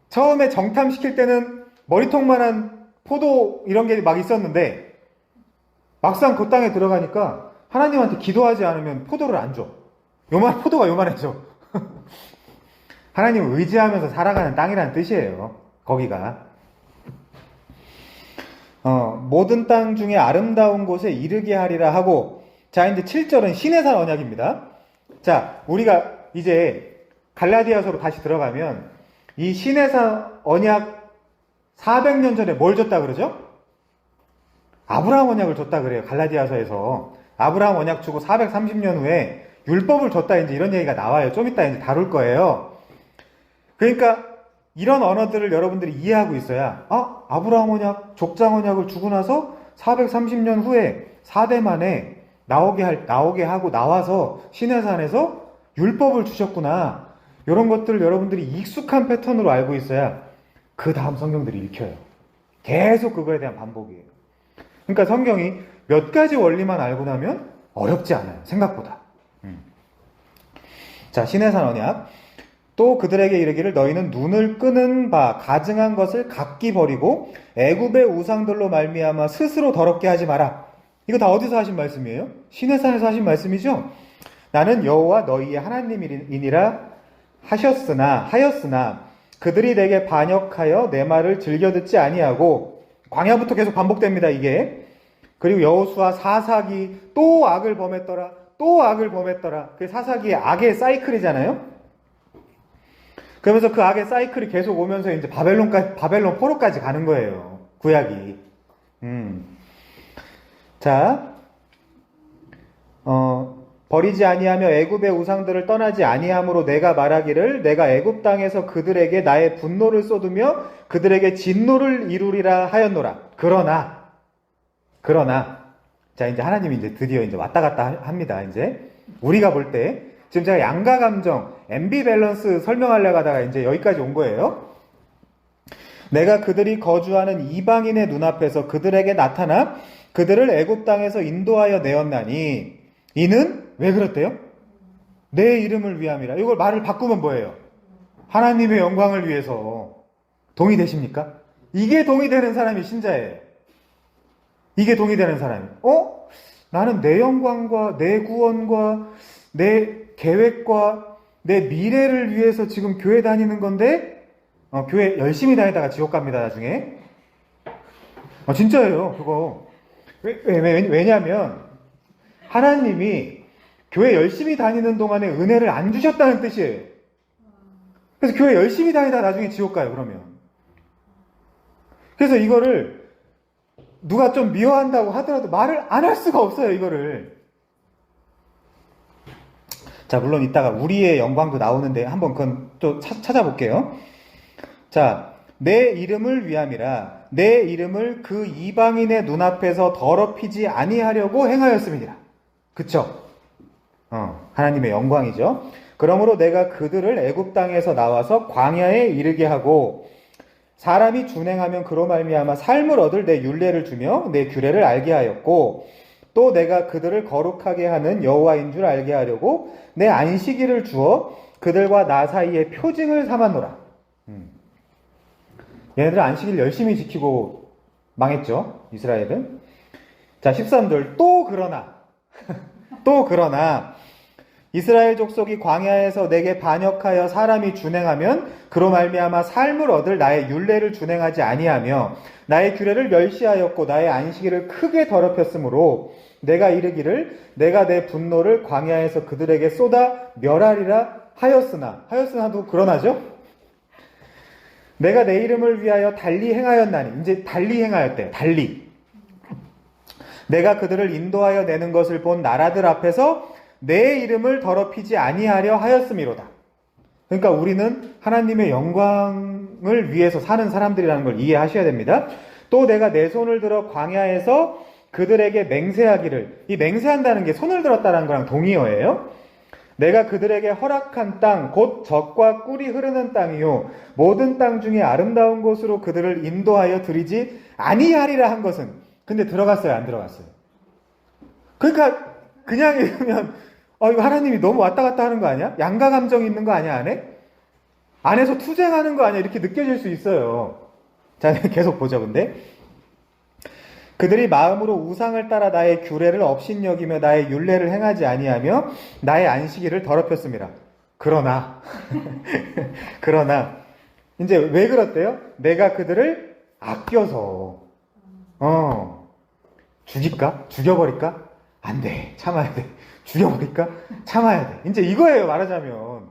처음에 정탐시킬 때는 머리통만한 포도 이런 게 막 있었는데 막상 그 땅에 들어가니까 하나님한테 기도하지 않으면 포도를 안 줘. 포도가 요만해져. 하나님을 의지하면서 살아가는 땅이라는 뜻이에요. 거기가. 모든 땅 중에 아름다운 곳에 이르게 하리라 하고, 자, 이제 7절은 시내산 언약입니다. 자, 우리가 이제 갈라디아서로 다시 들어가면 이 시내산 언약 400년 전에 뭘 줬다 그러죠? 아브라함 언약을 줬다 그래요. 갈라디아서에서. 아브라함 언약 주고 430년 후에 율법을 줬다 이제 이런 얘기가 나와요. 좀 이따 이제 다룰 거예요. 그러니까 이런 언어들을 여러분들이 이해하고 있어야 아브라함 언약, 족장 언약을 주고 나서 430년 후에 4대 만에 나오게 하고 나와서 시내산에서 율법을 주셨구나. 이런 것들을 여러분들이 익숙한 패턴으로 알고 있어야 그 다음 성경들이 읽혀요. 계속 그거에 대한 반복이에요. 그러니까 성경이 몇 가지 원리만 알고 나면 어렵지 않아요. 생각보다. 자, 시내산 언약. 또 그들에게 이르기를 너희는 눈을 끄는 바 가증한 것을 각기 버리고 애굽의 우상들로 말미암아 스스로 더럽게 하지 마라. 이거 다 어디서 하신 말씀이에요? 시내산에서 하신 말씀이죠? 나는 여호와 너희의 하나님이니라 하였으나 그들이 내게 반역하여 내 말을 즐겨 듣지 아니하고 광야부터 계속 반복됩니다, 이게. 그리고 여호수아 사사기 또 악을 범했더라. 또 악을 범했더라. 그게 사사기의 악의 사이클이잖아요. 그러면서 그 악의 사이클이 계속 오면서 이제 바벨론 포로까지 가는 거예요. 구약이. 자, 버리지 아니하며 애굽의 우상들을 떠나지 아니함으로 내가 말하기를 내가 애굽 땅에서 그들에게 나의 분노를 쏟으며 그들에게 진노를 이루리라 하였노라. 그러나 자, 이제 하나님이 이제 드디어 이제 왔다 갔다 합니다. 이제 우리가 볼 때 지금 제가 양가 감정, 앰비밸런스 설명하려고 하다가 이제 여기까지 온 거예요. 내가 그들이 거주하는 이방인의 눈앞에서 그들에게 나타나 그들을 애굽 땅에서 인도하여 내었나니 이는 왜 그랬대요? 내 이름을 위함이라. 이걸 말을 바꾸면 뭐예요? 하나님의 영광을 위해서. 동의되십니까? 이게 동의되는 사람이 신자예요. 이게 동의되는 사람이. 나는 내 영광과 내 구원과 내 계획과 내 미래를 위해서 지금 교회 다니는 건데 교회 열심히 다니다가 지옥 갑니다, 나중에. 진짜예요, 그거. 왜냐면, 하나님이 교회 열심히 다니는 동안에 은혜를 안 주셨다는 뜻이에요. 그래서 교회 열심히 다니다 나중에 지옥 가요, 그러면. 그래서 이거를 누가 좀 미워한다고 하더라도 말을 안 할 수가 없어요, 이거를. 자, 물론 이따가 우리의 영광도 나오는데 한번 그건 또 찾아볼게요. 자, 내 이름을 위함이라 내 이름을 그 이방인의 눈앞에서 더럽히지 아니하려고 행하였음이니라. 그쵸? 하나님의 영광이죠. 그러므로 내가 그들을 애굽 땅에서 나와서 광야에 이르게 하고 사람이 준행하면 그로 말미암아 삶을 얻을 내 율례를 주며 내 규례를 알게 하였고 또 내가 그들을 거룩하게 하는 여호와인 줄 알게 하려고 내 안식일을 주어 그들과 나 사이에 표징을 삼았노라. 얘네들 안식일 열심히 지키고 망했죠, 이스라엘은. 자, 13절. 또 그러나 이스라엘 족속이 광야에서 내게 반역하여 사람이 준행하면 그로 말미암아 삶을 얻을 나의 율례를 준행하지 아니하며 나의 규례를 멸시하였고 나의 안식일을 크게 더럽혔으므로 내가 이르기를 내가 내 분노를 광야에서 그들에게 쏟아 멸하리라 하였으나도 그러나죠. 내가 내 이름을 위하여 달리 행하였나니. 이제 달리 행하였대요. 달리. 내가 그들을 인도하여 내는 것을 본 나라들 앞에서 내 이름을 더럽히지 아니하려 하였음이로다. 그러니까 우리는 하나님의 영광을 위해서 사는 사람들이라는 걸 이해하셔야 됩니다. 또 내가 내 손을 들어 광야에서 그들에게 맹세하기를. 이 맹세한다는 게 손을 들었다는 거랑 동의어예요. 내가 그들에게 허락한 땅, 곧 젖과 꿀이 흐르는 땅이요 모든 땅 중에 아름다운 곳으로 그들을 인도하여 드리지 아니하리라 한 것은. 근데 들어갔어요, 안 들어갔어요? 그러니까 그냥 읽으면 이거 하나님이 너무 왔다 갔다 하는 거 아니야? 양가 감정이 있는 거 아니야, 안에? 안에서 투쟁하는 거 아니야? 이렇게 느껴질 수 있어요. 자, 계속 보죠, 근데. 그들이 마음으로 우상을 따라 나의 규례를 업신여기며 나의 율례를 행하지 아니하며 나의 안식일을 더럽혔습니다. 그러나 이제 왜 그렇대요? 내가 그들을 아껴서 죽일까? 죽여버릴까? 안 돼. 참아야 돼. 죽여버릴까? 참아야 돼. 이제 이거예요, 말하자면.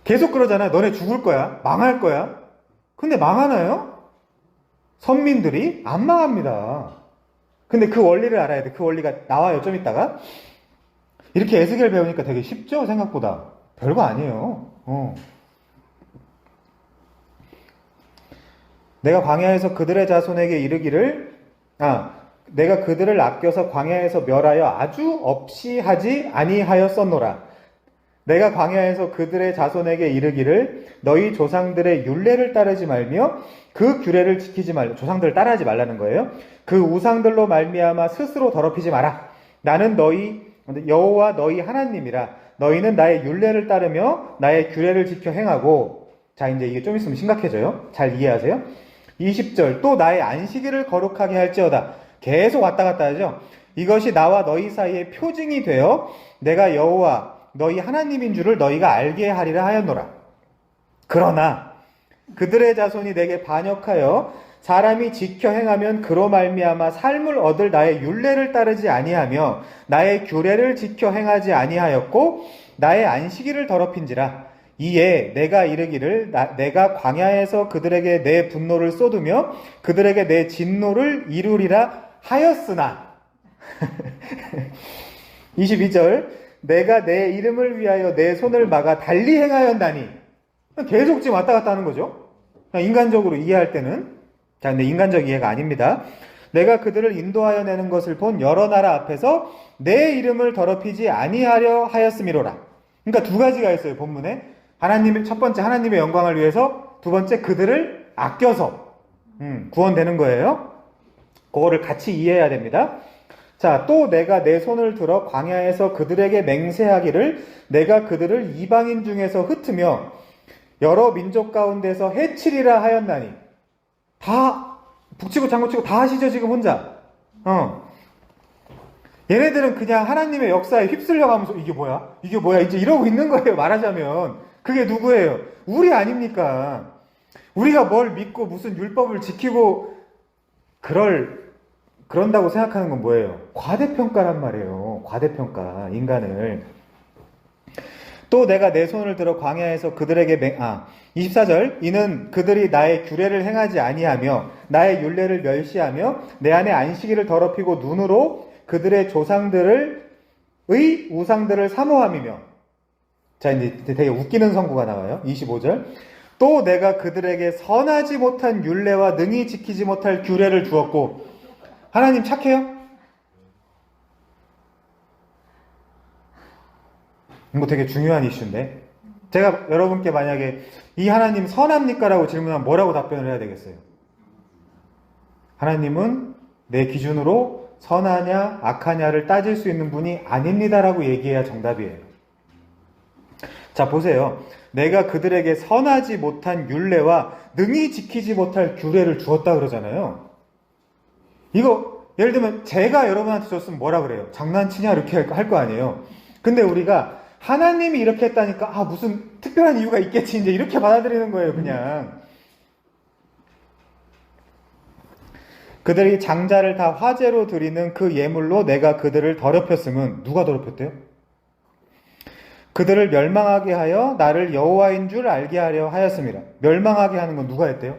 계속 그러잖아. 너네 죽을 거야. 망할 거야. 근데 망하나요? 선민들이 안 망합니다. 근데 그 원리를 알아야 돼. 그 원리가 나와요, 좀 이따가. 이렇게 에스겔 배우니까 되게 쉽죠, 생각보다. 별거 아니에요. 내가 광야에서 그들의 자손에게 이르기를, 내가 그들을 아껴서 광야에서 멸하여 아주 없이 하지 아니하였었노라. 내가 광야에서 그들의 자손에게 이르기를 너희 조상들의 율례를 따르지 말며 그 규례를 지키지 말라. 조상들을 따라하지 말라는 거예요. 그 우상들로 말미암아 스스로 더럽히지 마라. 나는 너희 여호와 너희 하나님이라. 너희는 나의 율례를 따르며 나의 규례를 지켜 행하고. 자, 이제 이게 좀 있으면 심각해져요. 잘 이해하세요? 20절. 또 나의 안식일을 거룩하게 할지어다. 계속 왔다 갔다 하죠. 이것이 나와 너희 사이에 표징이 되어 내가 여호와 너희 하나님인 줄을 너희가 알게 하리라 하였노라. 그러나 그들의 자손이 내게 반역하여 사람이 지켜 행하면 그로 말미암아 삶을 얻을 나의 율례를 따르지 아니하며 나의 규례를 지켜 행하지 아니하였고 나의 안식일을 더럽힌지라. 이에 내가 이르기를 내가 광야에서 그들에게 내 분노를 쏟으며 그들에게 내 진노를 이루리라 하였으나 22절. 내가 내 이름을 위하여 내 손을 막아 달리 행하였나니. 계속 지금 왔다 갔다 하는 거죠. 인간적으로 이해할 때는. 자, 근데 인간적 이해가 아닙니다. 내가 그들을 인도하여 내는 것을 본 여러 나라 앞에서 내 이름을 더럽히지 아니하려 하였음이로라. 그러니까 두 가지가 있어요, 본문에. 첫 번째 하나님의 영광을 위해서, 두 번째 그들을 아껴서 구원되는 거예요. 그거를 같이 이해해야 됩니다. 자, 또 내가 내 손을 들어 광야에서 그들에게 맹세하기를 내가 그들을 이방인 중에서 흩으며 여러 민족 가운데서 해치리라 하였나니. 다 북치고 장구치고 다 하시죠, 지금 혼자. 얘네들은 그냥 하나님의 역사에 휩쓸려 가면서 이게 뭐야? 이제 이러고 있는 거예요, 말하자면. 그게 누구예요? 우리 아닙니까? 우리가 뭘 믿고 무슨 율법을 지키고 그런다고 생각하는 건 뭐예요? 과대평가란 말이에요. 과대평가, 인간을. 또 내가 내 손을 들어 광야에서 그들에게 24절 이는 그들이 나의 규례를 행하지 아니하며 나의 율례를 멸시하며 내 안에 안식일을 더럽히고 눈으로 그들의 조상들의 우상들을 사모함이며. 자, 이제 되게 웃기는 성구가 나와요. 25절 또 내가 그들에게 선하지 못한 율례와 능히 지키지 못할 규례를 주었고. 하나님 착해요? 이거 되게 중요한 이슈인데, 제가 여러분께 만약에 이 하나님 선합니까? 라고 질문하면 뭐라고 답변을 해야 되겠어요? 하나님은 내 기준으로 선하냐 악하냐를 따질 수 있는 분이 아닙니다 라고 얘기해야 정답이에요. 자, 보세요. 내가 그들에게 선하지 못한 율례와 능히 지키지 못할 규례를 주었다 그러잖아요. 이거 예를 들면 제가 여러분한테 줬으면 뭐라 그래요? 장난치냐 이렇게 할 거 아니에요. 근데 우리가 하나님이 이렇게 했다니까 무슨 특별한 이유가 있겠지 이제 이렇게 받아들이는 거예요. 그냥 그들이 장자를 다 화제로 드리는 그 예물로 내가 그들을 더럽혔음은 누가 더럽혔대요? 그들을 멸망하게 하여 나를 여호와인 줄 알게 하려 하였습니다. 멸망하게 하는 건 누가 했대요?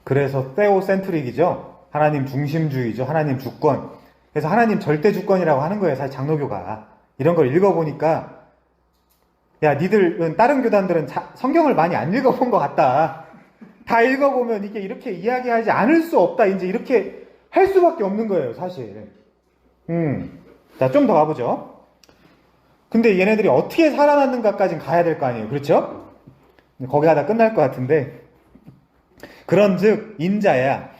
그래서 테오센트릭이죠. 하나님 중심주의죠. 하나님 주권. 그래서 하나님 절대 주권이라고 하는 거예요. 사실 장로교가. 이런 걸 읽어보니까 야, 니들은 다른 교단들은 성경을 많이 안 읽어본 것 같다. 다 읽어보면 이게 이렇게 이야기하지 않을 수 없다. 이제 이렇게 할 수밖에 없는 거예요. 사실. 자, 좀 더 가보죠. 근데 얘네들이 어떻게 살아났는가까지는 가야 될 거 아니에요. 그렇죠? 거기 하다 끝날 것 같은데. 그런즉 인자야.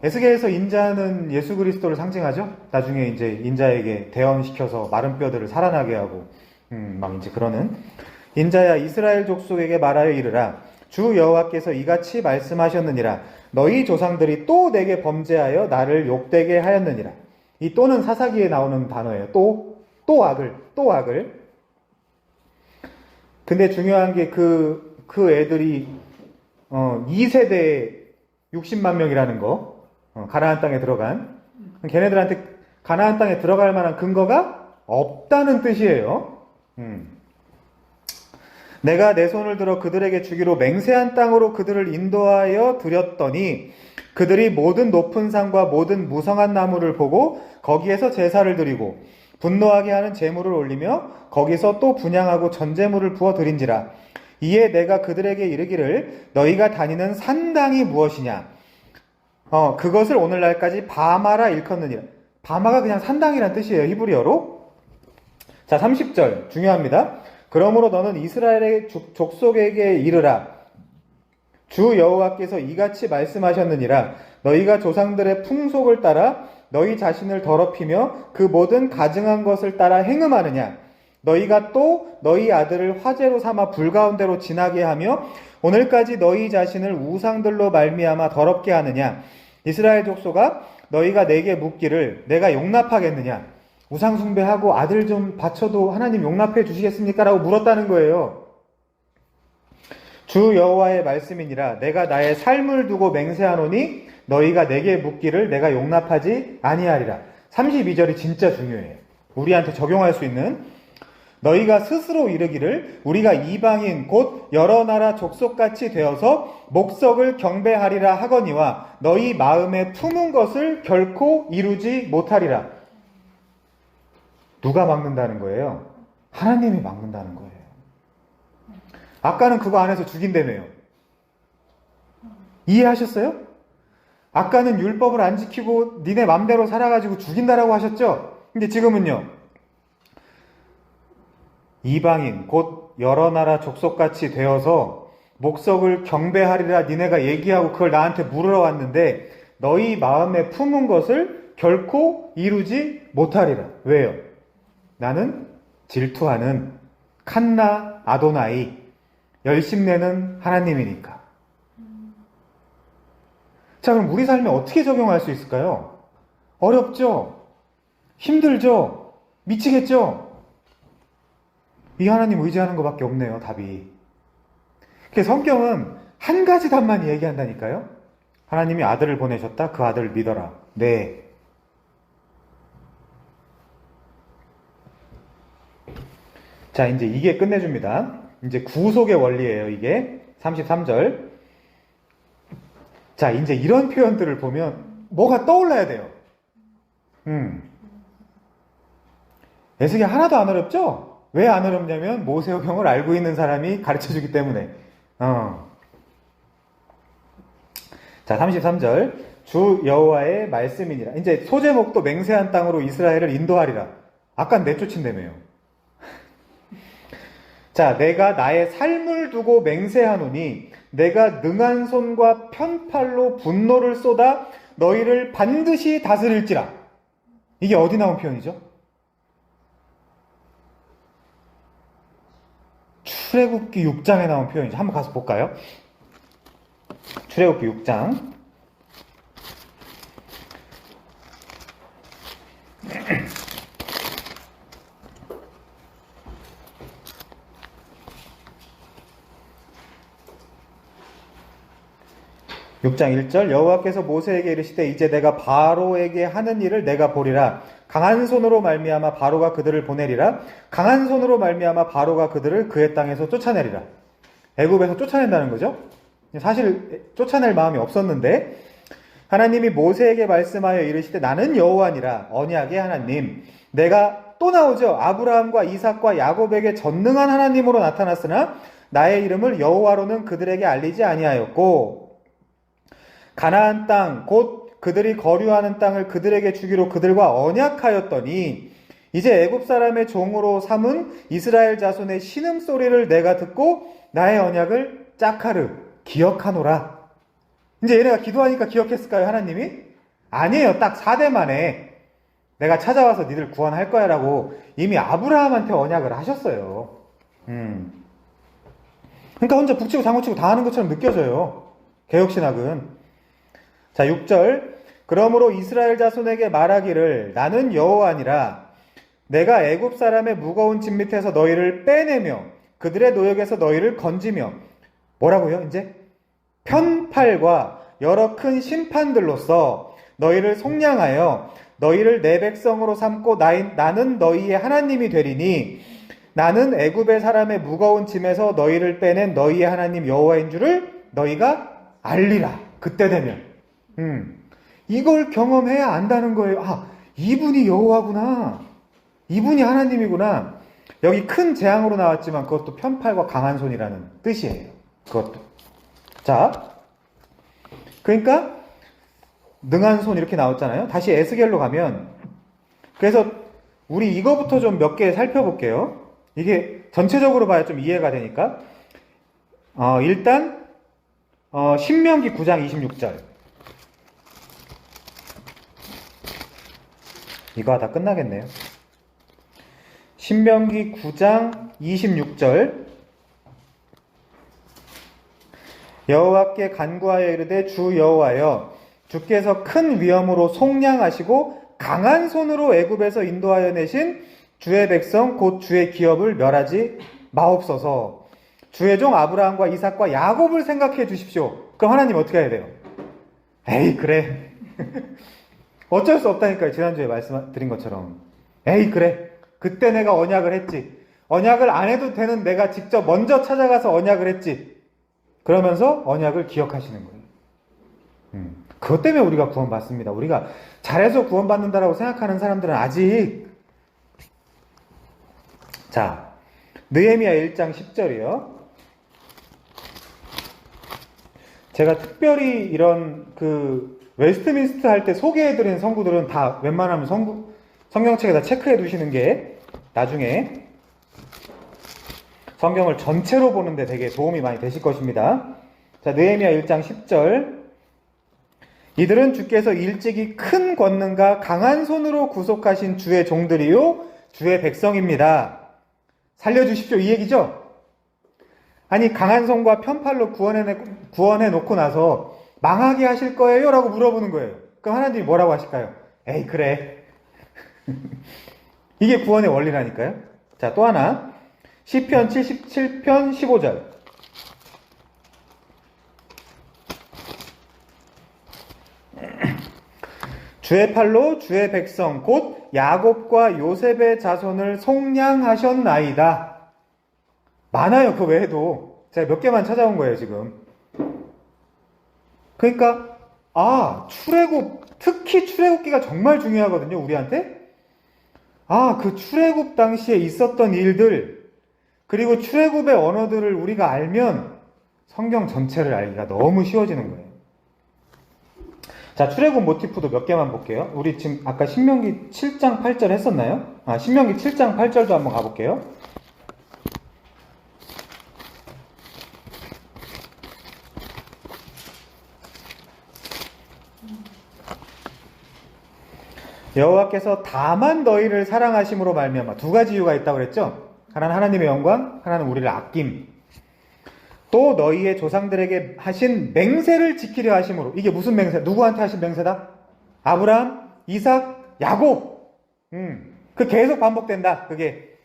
에스겔에서 인자는 예수 그리스도를 상징하죠. 나중에 이제 인자에게 대언시켜서 마른 뼈들을 살아나게 하고 막 이제 그러는. 인자야 이스라엘 족속에게 말하여 이르라. 주 여호와께서 이같이 말씀하셨느니라. 너희 조상들이 또 내게 범죄하여 나를 욕되게 하였느니라. 이 또는 사사기에 나오는 단어예요. 또 악을. 근데 중요한 게 그 애들이 2세대에 60만 명이라는 거. 가나안 땅에 들어간. 걔네들한테 가나안 땅에 들어갈 만한 근거가 없다는 뜻이에요. 내가 내 손을 들어 그들에게 주기로 맹세한 땅으로 그들을 인도하여 드렸더니 그들이 모든 높은 산과 모든 무성한 나무를 보고 거기에서 제사를 드리고 분노하게 하는 제물을 올리며 거기서 또 분향하고 전제물을 부어 드린지라. 이에 내가 그들에게 이르기를 너희가 다니는 산당이 무엇이냐? 그것을 오늘날까지 바마라 일컫느니라. 바마가 그냥 산당이란 뜻이에요. 히브리어로. 자, 30절 중요합니다. 그러므로 너는 이스라엘의 족속에게 이르라. 주 여호와께서 이같이 말씀하셨느니라. 너희가 조상들의 풍속을 따라 너희 자신을 더럽히며 그 모든 가증한 것을 따라 행음하느냐. 너희가 또 너희 아들을 화제로 삼아 불 가운데로 지나게 하며 오늘까지 너희 자신을 우상들로 말미암아 더럽게 하느냐. 이스라엘 족속아 너희가 내게 묻기를 내가 용납하겠느냐. 우상 숭배하고 아들 좀 바쳐도 하나님 용납해 주시겠습니까? 라고 물었다는 거예요. 주 여호와의 말씀이니라. 내가 나의 삶을 두고 맹세하노니 너희가 내게 묻기를 내가 용납하지 아니하리라. 32절이 진짜 중요해요. 우리한테 적용할 수 있는. 너희가 스스로 이르기를 우리가 이방인 곧 여러 나라 족속같이 되어서 목석을 경배하리라 하거니와 너희 마음에 품은 것을 결코 이루지 못하리라. 누가 막는다는 거예요? 하나님이 막는다는 거예요. 아까는 그거 안에서 죽인다며요. 이해하셨어요? 아까는 율법을 안 지키고 니네 맘대로 살아가지고 죽인다라고 하셨죠? 근데 지금은요. 이방인 곧 여러 나라 족속같이 되어서 목석을 경배하리라 니네가 얘기하고 그걸 나한테 물으러 왔는데 너희 마음에 품은 것을 결코 이루지 못하리라. 왜요? 나는 질투하는 칸나 아도나이 열심내는 하나님이니까. 자, 그럼 우리 삶에 어떻게 적용할 수 있을까요? 어렵죠? 힘들죠? 미치겠죠? 이 하나님 의지하는 것밖에 없네요, 답이. 성경은 한 가지 답만 얘기한다니까요. 하나님이 아들을 보내셨다. 그 아들을 믿어라. 네. 자, 이제 이게 끝내줍니다. 이제 구속의 원리예요, 이게. 33절. 자, 이제 이런 표현들을 보면 뭐가 떠올라야 돼요. 에스겔 하나도 안 어렵죠? 왜 안 어렵냐면 모세오경을 알고 있는 사람이 가르쳐주기 때문에. 자, 33절. 주 여호와의 말씀이니라. 이제 소제목도 맹세한 땅으로 이스라엘을 인도하리라. 아까 내쫓은다며요. 자, 내가 나의 삶을 두고 맹세하노니 내가 능한 손과 편팔로 분노를 쏟아 너희를 반드시 다스릴지라. 이게 어디 나온 표현이죠? 출애굽기 6장에 나온 표현이죠. 한번 가서 볼까요? 출애굽기 6장. (6장 1절) 여호와께서 모세에게 이르시되 이제 내가 바로에게 하는 일을 내가 보리라. 강한 손으로 말미암아 바로가 그들을 보내리라. 강한 손으로 말미암아 바로가 그들을 그의 땅에서 쫓아내리라. 애굽에서 쫓아낸다는 거죠. 사실 쫓아낼 마음이 없었는데 하나님이 모세에게 말씀하여 이르시되 나는 여호와니라. 언약의 하나님. 내가 또 나오죠. 아브라함과 이삭과 야곱에게 전능한 하나님으로 나타났으나 나의 이름을 여호와로는 그들에게 알리지 아니하였고 가나안 땅 곧 그들이 거류하는 땅을 그들에게 주기로 그들과 언약하였더니 이제 애굽 사람의 종으로 삼은 이스라엘 자손의 신음소리를 내가 듣고 나의 언약을 짝하르 기억하노라. 이제 얘네가 기도하니까 기억했을까요, 하나님이? 아니에요. 딱 4대 만에 내가 찾아와서 니들 구원할 거야 라고 이미 아브라함한테 언약을 하셨어요. 그러니까 혼자 북치고 장구치고 다 하는 것처럼 느껴져요, 개혁신학은. 자, 6절. 그러므로 이스라엘 자손에게 말하기를 나는 여호와니라. 내가 애굽 사람의 무거운 짐 밑에서 너희를 빼내며 그들의 노역에서 너희를 건지며 뭐라고요? 이제 편팔과 여러 큰 심판들로서 너희를 속량하여 너희를 내 백성으로 삼고 나는 너희의 하나님이 되리니 나는 애굽의 사람의 무거운 짐에서 너희를 빼낸 너희의 하나님 여호와인 줄을 너희가 알리라. 그때 되면 이걸 경험해야 안다는 거예요. 아, 이분이 여호와구나. 이분이 하나님이구나. 여기 큰 재앙으로 나왔지만 그것도 편팔과 강한 손이라는 뜻이에요. 그것도. 자, 그러니까 능한 손 이렇게 나왔잖아요. 다시 에스겔로 가면 그래서 우리 이거부터 좀 몇 개 살펴볼게요. 이게 전체적으로 봐야 좀 이해가 되니까. 일단 신명기 9장 26절. 이거 다 끝나겠네요. 신명기 9장 26절. 여호와께 간구하여 이르되 주 여호와여 주께서 큰 위엄으로 속량하시고 강한 손으로 애굽에서 인도하여 내신 주의 백성 곧 주의 기업을 멸하지 마옵소서. 주의 종 아브라함과 이삭과 야곱을 생각해 주십시오. 그럼 하나님 어떻게 해야 돼요? 에이 그래. 어쩔 수 없다니까요. 지난주에 말씀드린 것처럼. 에이 그래. 그때 내가 언약을 했지. 언약을 안 해도 되는 내가 직접 먼저 찾아가서 언약을 했지. 그러면서 언약을 기억하시는 거예요. 그것 때문에 우리가 구원받습니다. 우리가 잘해서 구원받는다라고 생각하는 사람들은 아직. 자, 느헤미야 1장 10절이요. 제가 특별히 이런 웨스트민스터 할 때 소개해드린 성구들은 다 웬만하면 성경책에 다 체크해 두시는 게 나중에 성경을 전체로 보는데 되게 도움이 많이 되실 것입니다. 자, 느헤미야 1장 10절. 이들은 주께서 일찍이 큰 권능과 강한 손으로 구속하신 주의 종들이요 주의 백성입니다. 살려주십시오 이 얘기죠? 아니 강한 손과 편팔로 구원해 놓고 나서 망하게 하실 거예요? 라고 물어보는 거예요. 그럼 하나님이 뭐라고 하실까요? 에이 그래. 이게 구원의 원리라니까요. 자, 또 하나 시편 77편 15절. 주의 팔로 주의 백성 곧 야곱과 요셉의 자손을 속량하셨나이다. 많아요. 그 외에도 제가 몇 개만 찾아온 거예요 지금. 그러니까 출애굽, 특히 출애굽기가 정말 중요하거든요 우리한테. 그 출애굽 당시에 있었던 일들, 그리고 출애굽의 언어들을 우리가 알면 성경 전체를 알기가 너무 쉬워지는 거예요. 자, 출애굽 모티프도 몇 개만 볼게요. 우리 지금 아까 신명기 7장 8절 했었나요? 신명기 7장 8절도 한번 가볼게요. 여호와께서 다만 너희를 사랑하심으로 말미암아, 두 가지 이유가 있다고 그랬죠? 하나는 하나님의 영광, 하나는 우리를 아낌. 또 너희의 조상들에게 하신 맹세를 지키려 하심으로. 이게 무슨 맹세? 누구한테 하신 맹세다? 아브라함, 이삭, 야곱. 그 계속 반복된다. 그게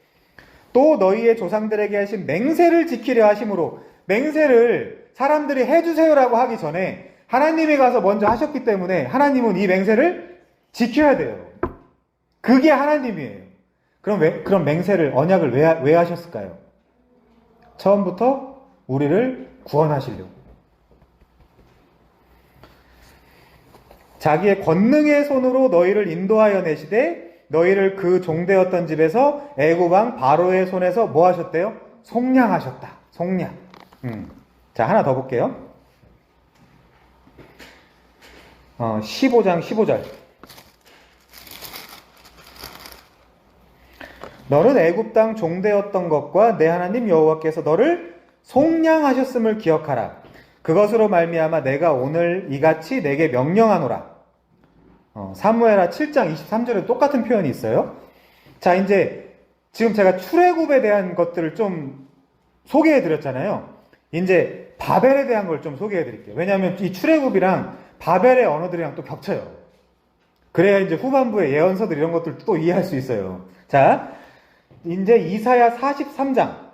또 너희의 조상들에게 하신 맹세를 지키려 하심으로. 맹세를 사람들이 해주세요라고 하기 전에 하나님이 가서 먼저 하셨기 때문에 하나님은 이 맹세를 지켜야 돼요. 그게 하나님이에요. 그럼 맹세를, 언약을 왜 하셨을까요? 처음부터 우리를 구원하시려고. 자기의 권능의 손으로 너희를 인도하여 내시되 너희를 그 종되었던 집에서 애굽 왕 바로의 손에서 뭐 하셨대요? 속량하셨다. 속량. 자, 하나 더 볼게요. 15장 15절. 너는 애굽 땅 종되었던 것과 내 하나님 여호와께서 너를 속량하셨음을 기억하라. 그것으로 말미암아 내가 오늘 이같이 내게 명령하노라. 사무엘하 7장 23절에 똑같은 표현이 있어요. 자, 이제 지금 제가 출애굽에 대한 것들을 좀 소개해 드렸잖아요. 이제 바벨에 대한 걸 좀 소개해 드릴게요. 왜냐하면 이 출애굽이랑 바벨의 언어들이랑 또 겹쳐요. 그래야 이제 후반부에 예언서들 이런 것들 또 이해할 수 있어요. 자, 이제 이사야 43장.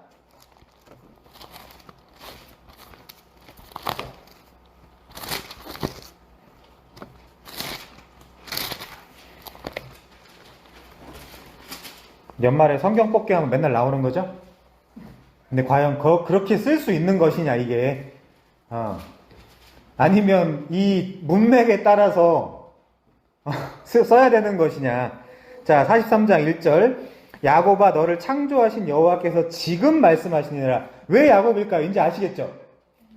연말에 성경 뽑기 하면 맨날 나오는 거죠? 근데 과연 그렇게 쓸 수 있는 것이냐, 이게. 아니면 이 문맥에 따라서 써야 되는 것이냐. 자, 43장 1절. 야곱아, 너를 창조하신 여호와께서 지금 말씀하시니라. 왜 야곱일까요? 이제 아시겠죠?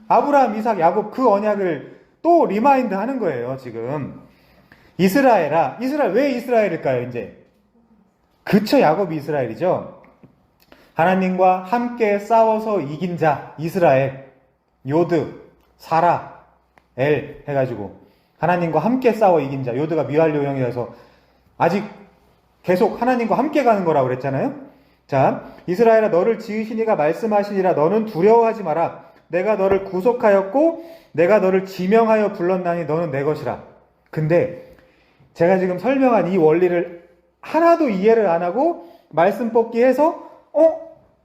아브라함, 이삭, 야곱 그 언약을 또 리마인드 하는 거예요, 지금. 이스라엘아. 이스라엘, 왜 이스라엘일까요, 이제? 그쵸, 야곱이 이스라엘이죠. 하나님과 함께 싸워서 이긴 자, 이스라엘, 요드, 사라, 엘 해가지고 하나님과 함께 싸워 이긴 자. 요드가 미완료형이라서 아직 계속 하나님과 함께 가는 거라고 그랬잖아요. 자, 이스라엘아, 너를 지으신 이가 말씀하시니라. 너는 두려워하지 마라. 내가 너를 구속하였고 내가 너를 지명하여 불렀나니 너는 내 것이라. 근데 제가 지금 설명한 이 원리를 하나도 이해를 안 하고 말씀 뽑기 해서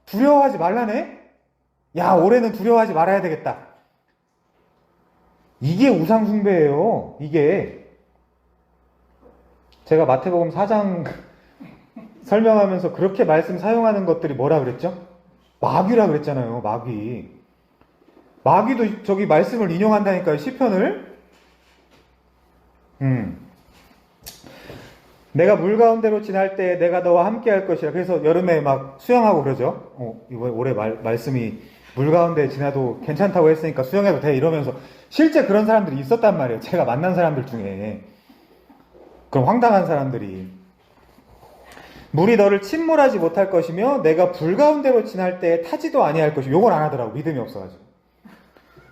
두려워하지 말라네? 야, 올해는 두려워하지 말아야 되겠다. 이게 우상 숭배예요. 이게 제가 마태복음 4장 설명하면서 그렇게 말씀 사용하는 것들이 뭐라 그랬죠? 마귀라 그랬잖아요. 마귀도 저기 말씀을 인용한다니까요. 시편을. 내가 물 가운데로 지날 때 내가 너와 함께 할 것이라. 그래서 여름에 막 수영하고 그러죠. 이번 올해 말씀이 물 가운데 지나도 괜찮다고 했으니까 수영해도 돼 이러면서 실제 그런 사람들이 있었단 말이에요. 제가 만난 사람들 중에. 그런 황당한 사람들이. 물이 너를 침몰하지 못할 것이며 내가 불 가운데로 지날 때 타지도 아니할 것이고. 요걸 안 하더라고. 믿음이 없어가지고.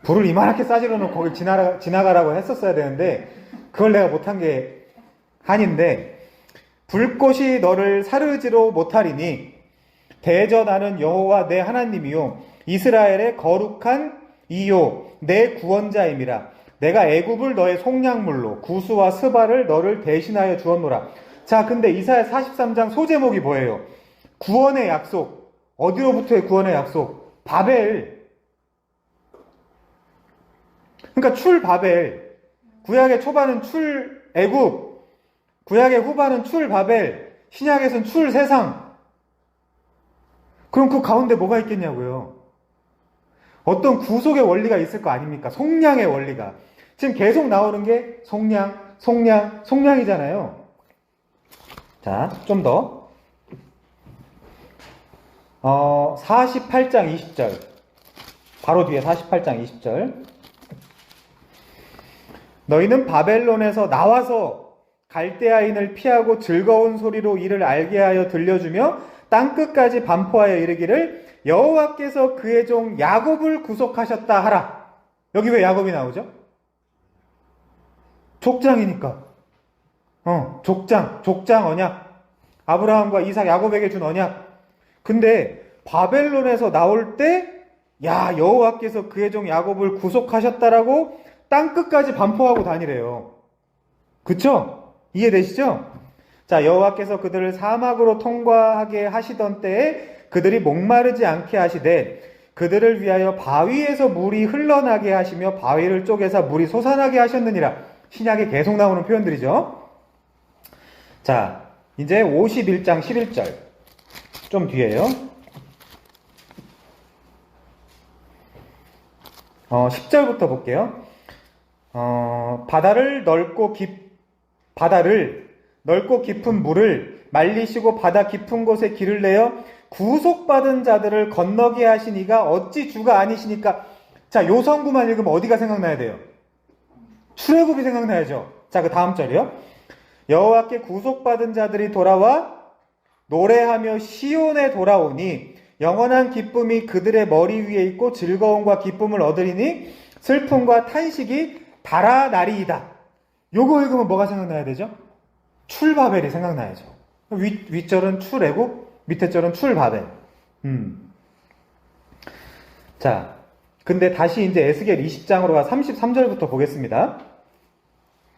불을 이만하게 싸질러 놓고 거길 지나가라고 했었어야 되는데 그걸 내가 못한 게 한인데, 불꽃이 너를 사르지로 못하리니 대전하는 여호와 내 하나님이요 이스라엘의 거룩한 이요 내 구원자임이라. 내가 애굽을 너의 속량물로 구스와 스바를 너를 대신하여 주었노라. 자, 근데 이사야 43장 소제목이 뭐예요? 구원의 약속, 어디로부터의 구원의 약속? 바벨. 그러니까 출바벨. 구약의 초반은 출애굽, 구약의 후반은 출바벨, 신약에서는 출세상. 그럼 그 가운데 뭐가 있겠냐고요? 어떤 구속의 원리가 있을 거 아닙니까? 속량의 원리가. 지금 계속 나오는 게 속량, 속량, 속량이잖아요. 자, 좀 더. 48장 20절. 바로 뒤에 48장 20절. 너희는 바벨론에서 나와서 갈대아인을 피하고 즐거운 소리로 이를 알게 하여 들려주며 땅끝까지 반포하여 이르기를 여호와께서 그의 종 야곱을 구속하셨다 하라. 여기 왜 야곱이 나오죠? 족장이니까. 족장 언약. 아브라함과 이삭, 야곱에게 준 언약. 근데 바벨론에서 나올 때 여호와께서 그의 종 야곱을 구속하셨다라고 땅끝까지 반포하고 다니래요. 그쵸? 이해되시죠? 자, 여호와께서 그들을 사막으로 통과하게 하시던 때에 그들이 목마르지 않게 하시되 그들을 위하여 바위에서 물이 흘러나게 하시며 바위를 쪼개서 물이 솟아나게 하셨느니라. 신약에 계속 나오는 표현들이죠. 자, 이제 51장 11절. 좀 뒤에요. 10절부터 볼게요. 바다를 넓고 깊은 물을 말리시고 바다 깊은 곳에 길을 내어 구속받은 자들을 건너게 하신 이가 어찌 주가 아니시니까. 자, 요 성구만 읽으면 어디가 생각나야 돼요? 출애굽이 생각나야죠. 자, 그 다음 절이요. 여호와께 구속받은 자들이 돌아와 노래하며 시온에 돌아오니 영원한 기쁨이 그들의 머리 위에 있고 즐거움과 기쁨을 얻으리니 슬픔과 탄식이 달아나리이다. 요거 읽으면 뭐가 생각나야 되죠? 출바벨이 생각나야죠. 윗절은 출애굽, 밑에 절은 출바벨. 자, 근데 다시 이제 에스겔 20장으로 가 33절부터 보겠습니다.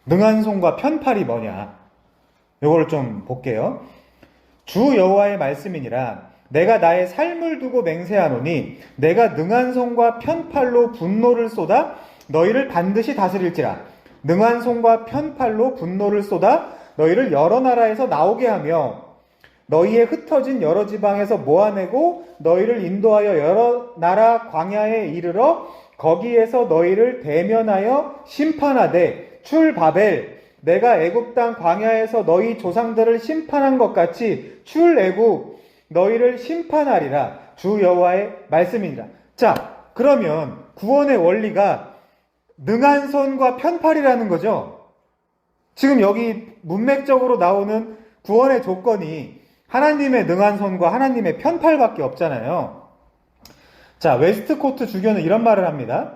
능한 손과 편팔이 뭐냐? 요걸 좀 볼게요. 주 여호와의 말씀이니라. 내가 나의 삶을 두고 맹세하노니 내가 능한 손과 편팔로 분노를 쏟아 너희를 반드시 다스릴지라. 능한 손과 편팔로 분노를 쏟아 너희를 여러 나라에서 나오게 하며 너희의 흩어진 여러 지방에서 모아내고 너희를 인도하여 여러 나라 광야에 이르러 거기에서 너희를 대면하여 심판하되 출바벨 내가 애굽 땅 광야에서 너희 조상들을 심판한 것 같이 출애굽 너희를 심판하리라. 주 여호와의 말씀이니라. 자, 그러면 구원의 원리가 능한 손과 편팔이라는 거죠. 지금 여기 문맥적으로 나오는 구원의 조건이 하나님의 능한 손과 하나님의 편팔밖에 없잖아요. 자, 웨스트코트 주교는 이런 말을 합니다.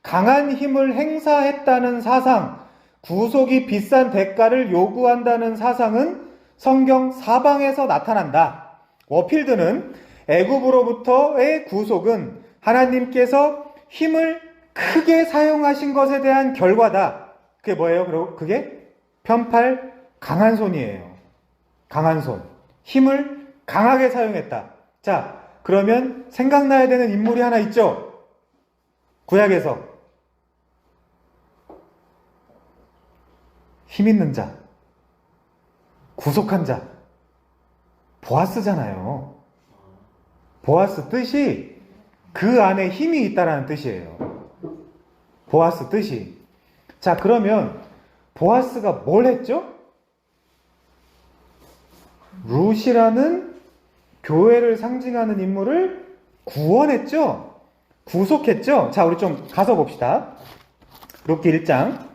강한 힘을 행사했다는 사상, 구속이 비싼 대가를 요구한다는 사상은 성경 사방에서 나타난다. 워필드는 애굽으로부터의 구속은 하나님께서 힘을 크게 사용하신 것에 대한 결과다. 그게 뭐예요? 그리고 그게 편팔, 강한 손이에요. 강한 손. 힘을 강하게 사용했다. 자, 그러면 생각나야 되는 인물이 하나 있죠? 구약에서. 힘 있는 자. 구속한 자. 보아스잖아요. 보아스 뜻이 그 안에 힘이 있다라는 뜻이에요. 보아스 뜻이. 자, 그러면 보아스가 뭘 했죠? 룻이라는 교회를 상징하는 인물을 구원했죠? 구속했죠? 자, 우리 좀 가서 봅시다. 룻기 1장.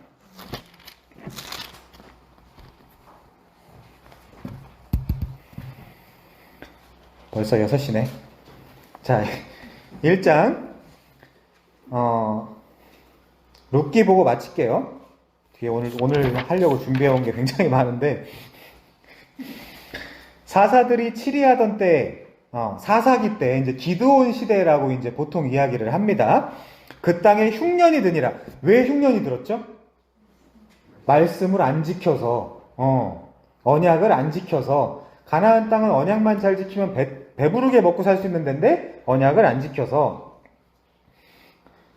벌써 6시네. 자, 1장. 룻기 보고 마칠게요. 뒤에 오늘 하려고 준비해온 게 굉장히 많은데. 사사들이 치리하던 때, 사사기 때, 이제 기드온 시대라고 이제 보통 이야기를 합니다. 그 땅에 흉년이 드니라. 왜 흉년이 들었죠? 말씀을 안 지켜서, 언약을 안 지켜서, 가나안 땅은 언약만 잘 지키면 배부르게 먹고 살 수 있는 데인데 언약을 안 지켜서.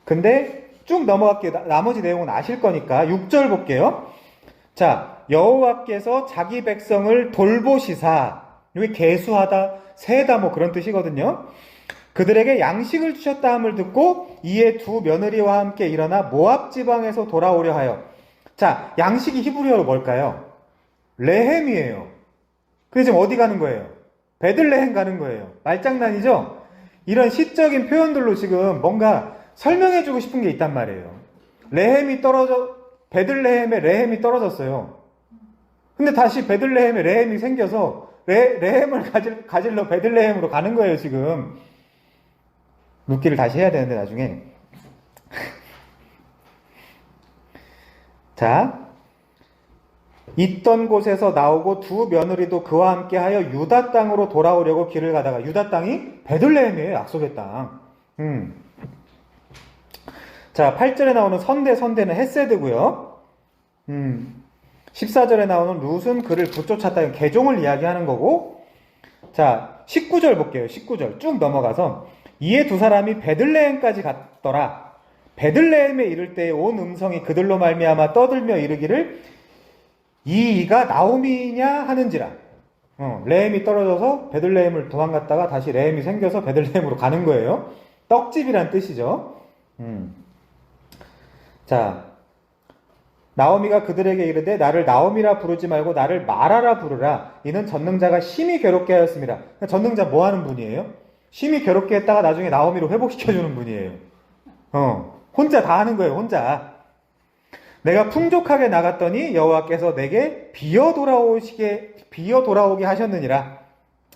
근데 쭉 넘어갈게요. 나머지 내용은 아실 거니까 6절 볼게요. 자, 여호와께서 자기 백성을 돌보시사, 여기 계수하다, 세다 뭐 그런 뜻이거든요. 그들에게 양식을 주셨다 함을 듣고 이에 두 며느리와 함께 일어나 모압 지방에서 돌아오려 하여. 자, 양식이 히브리어로 뭘까요? 레헴이에요. 근데 지금 어디 가는 거예요? 베들레헴 가는 거예요. 말장난이죠? 이런 시적인 표현들로 지금 뭔가 설명해주고 싶은 게 있단 말이에요. 베들레헴에 레헴이 떨어졌어요. 근데 다시 베들레헴에 레헴이 생겨서 레헴을 가질러 베들레헴으로 가는 거예요, 지금. 룻기를 다시 해야 되는데, 나중에. 자, 있던 곳에서 나오고 두 며느리도 그와 함께 하여 유다 땅으로 돌아오려고 길을 가다가, 유다 땅이 베들레헴이에요, 약속의 땅. 자, 8절에 나오는 선대는 헤세드고요. 14절에 나오는 룻은 그를 붙쫓았다. 개종을 이야기하는 거고. 자, 19절 볼게요. 19절 쭉 넘어가서 이에 두 사람이 베들레헴까지 갔더라. 베들레헴에 이를 때에 온 음성이 그들로 말미암아 떠들며 이르기를 이가 나오미냐 하는지라. 레헴이 떨어져서 베들레헴을 도망갔다가 다시 레헴이 생겨서 베들레헴으로 가는 거예요. 떡집이란 뜻이죠. 자, 나오미가 그들에게 이르되 나를 나오미라 부르지 말고 나를 마라라 부르라. 이는 전능자가 심히 괴롭게 하였습니다. 전능자 뭐 하는 분이에요? 심히 괴롭게 했다가 나중에 나오미로 회복시켜주는 분이에요. 혼자 다 하는 거예요, 혼자. 내가 풍족하게 나갔더니 여호와께서 내게 비어 돌아오게 하셨느니라.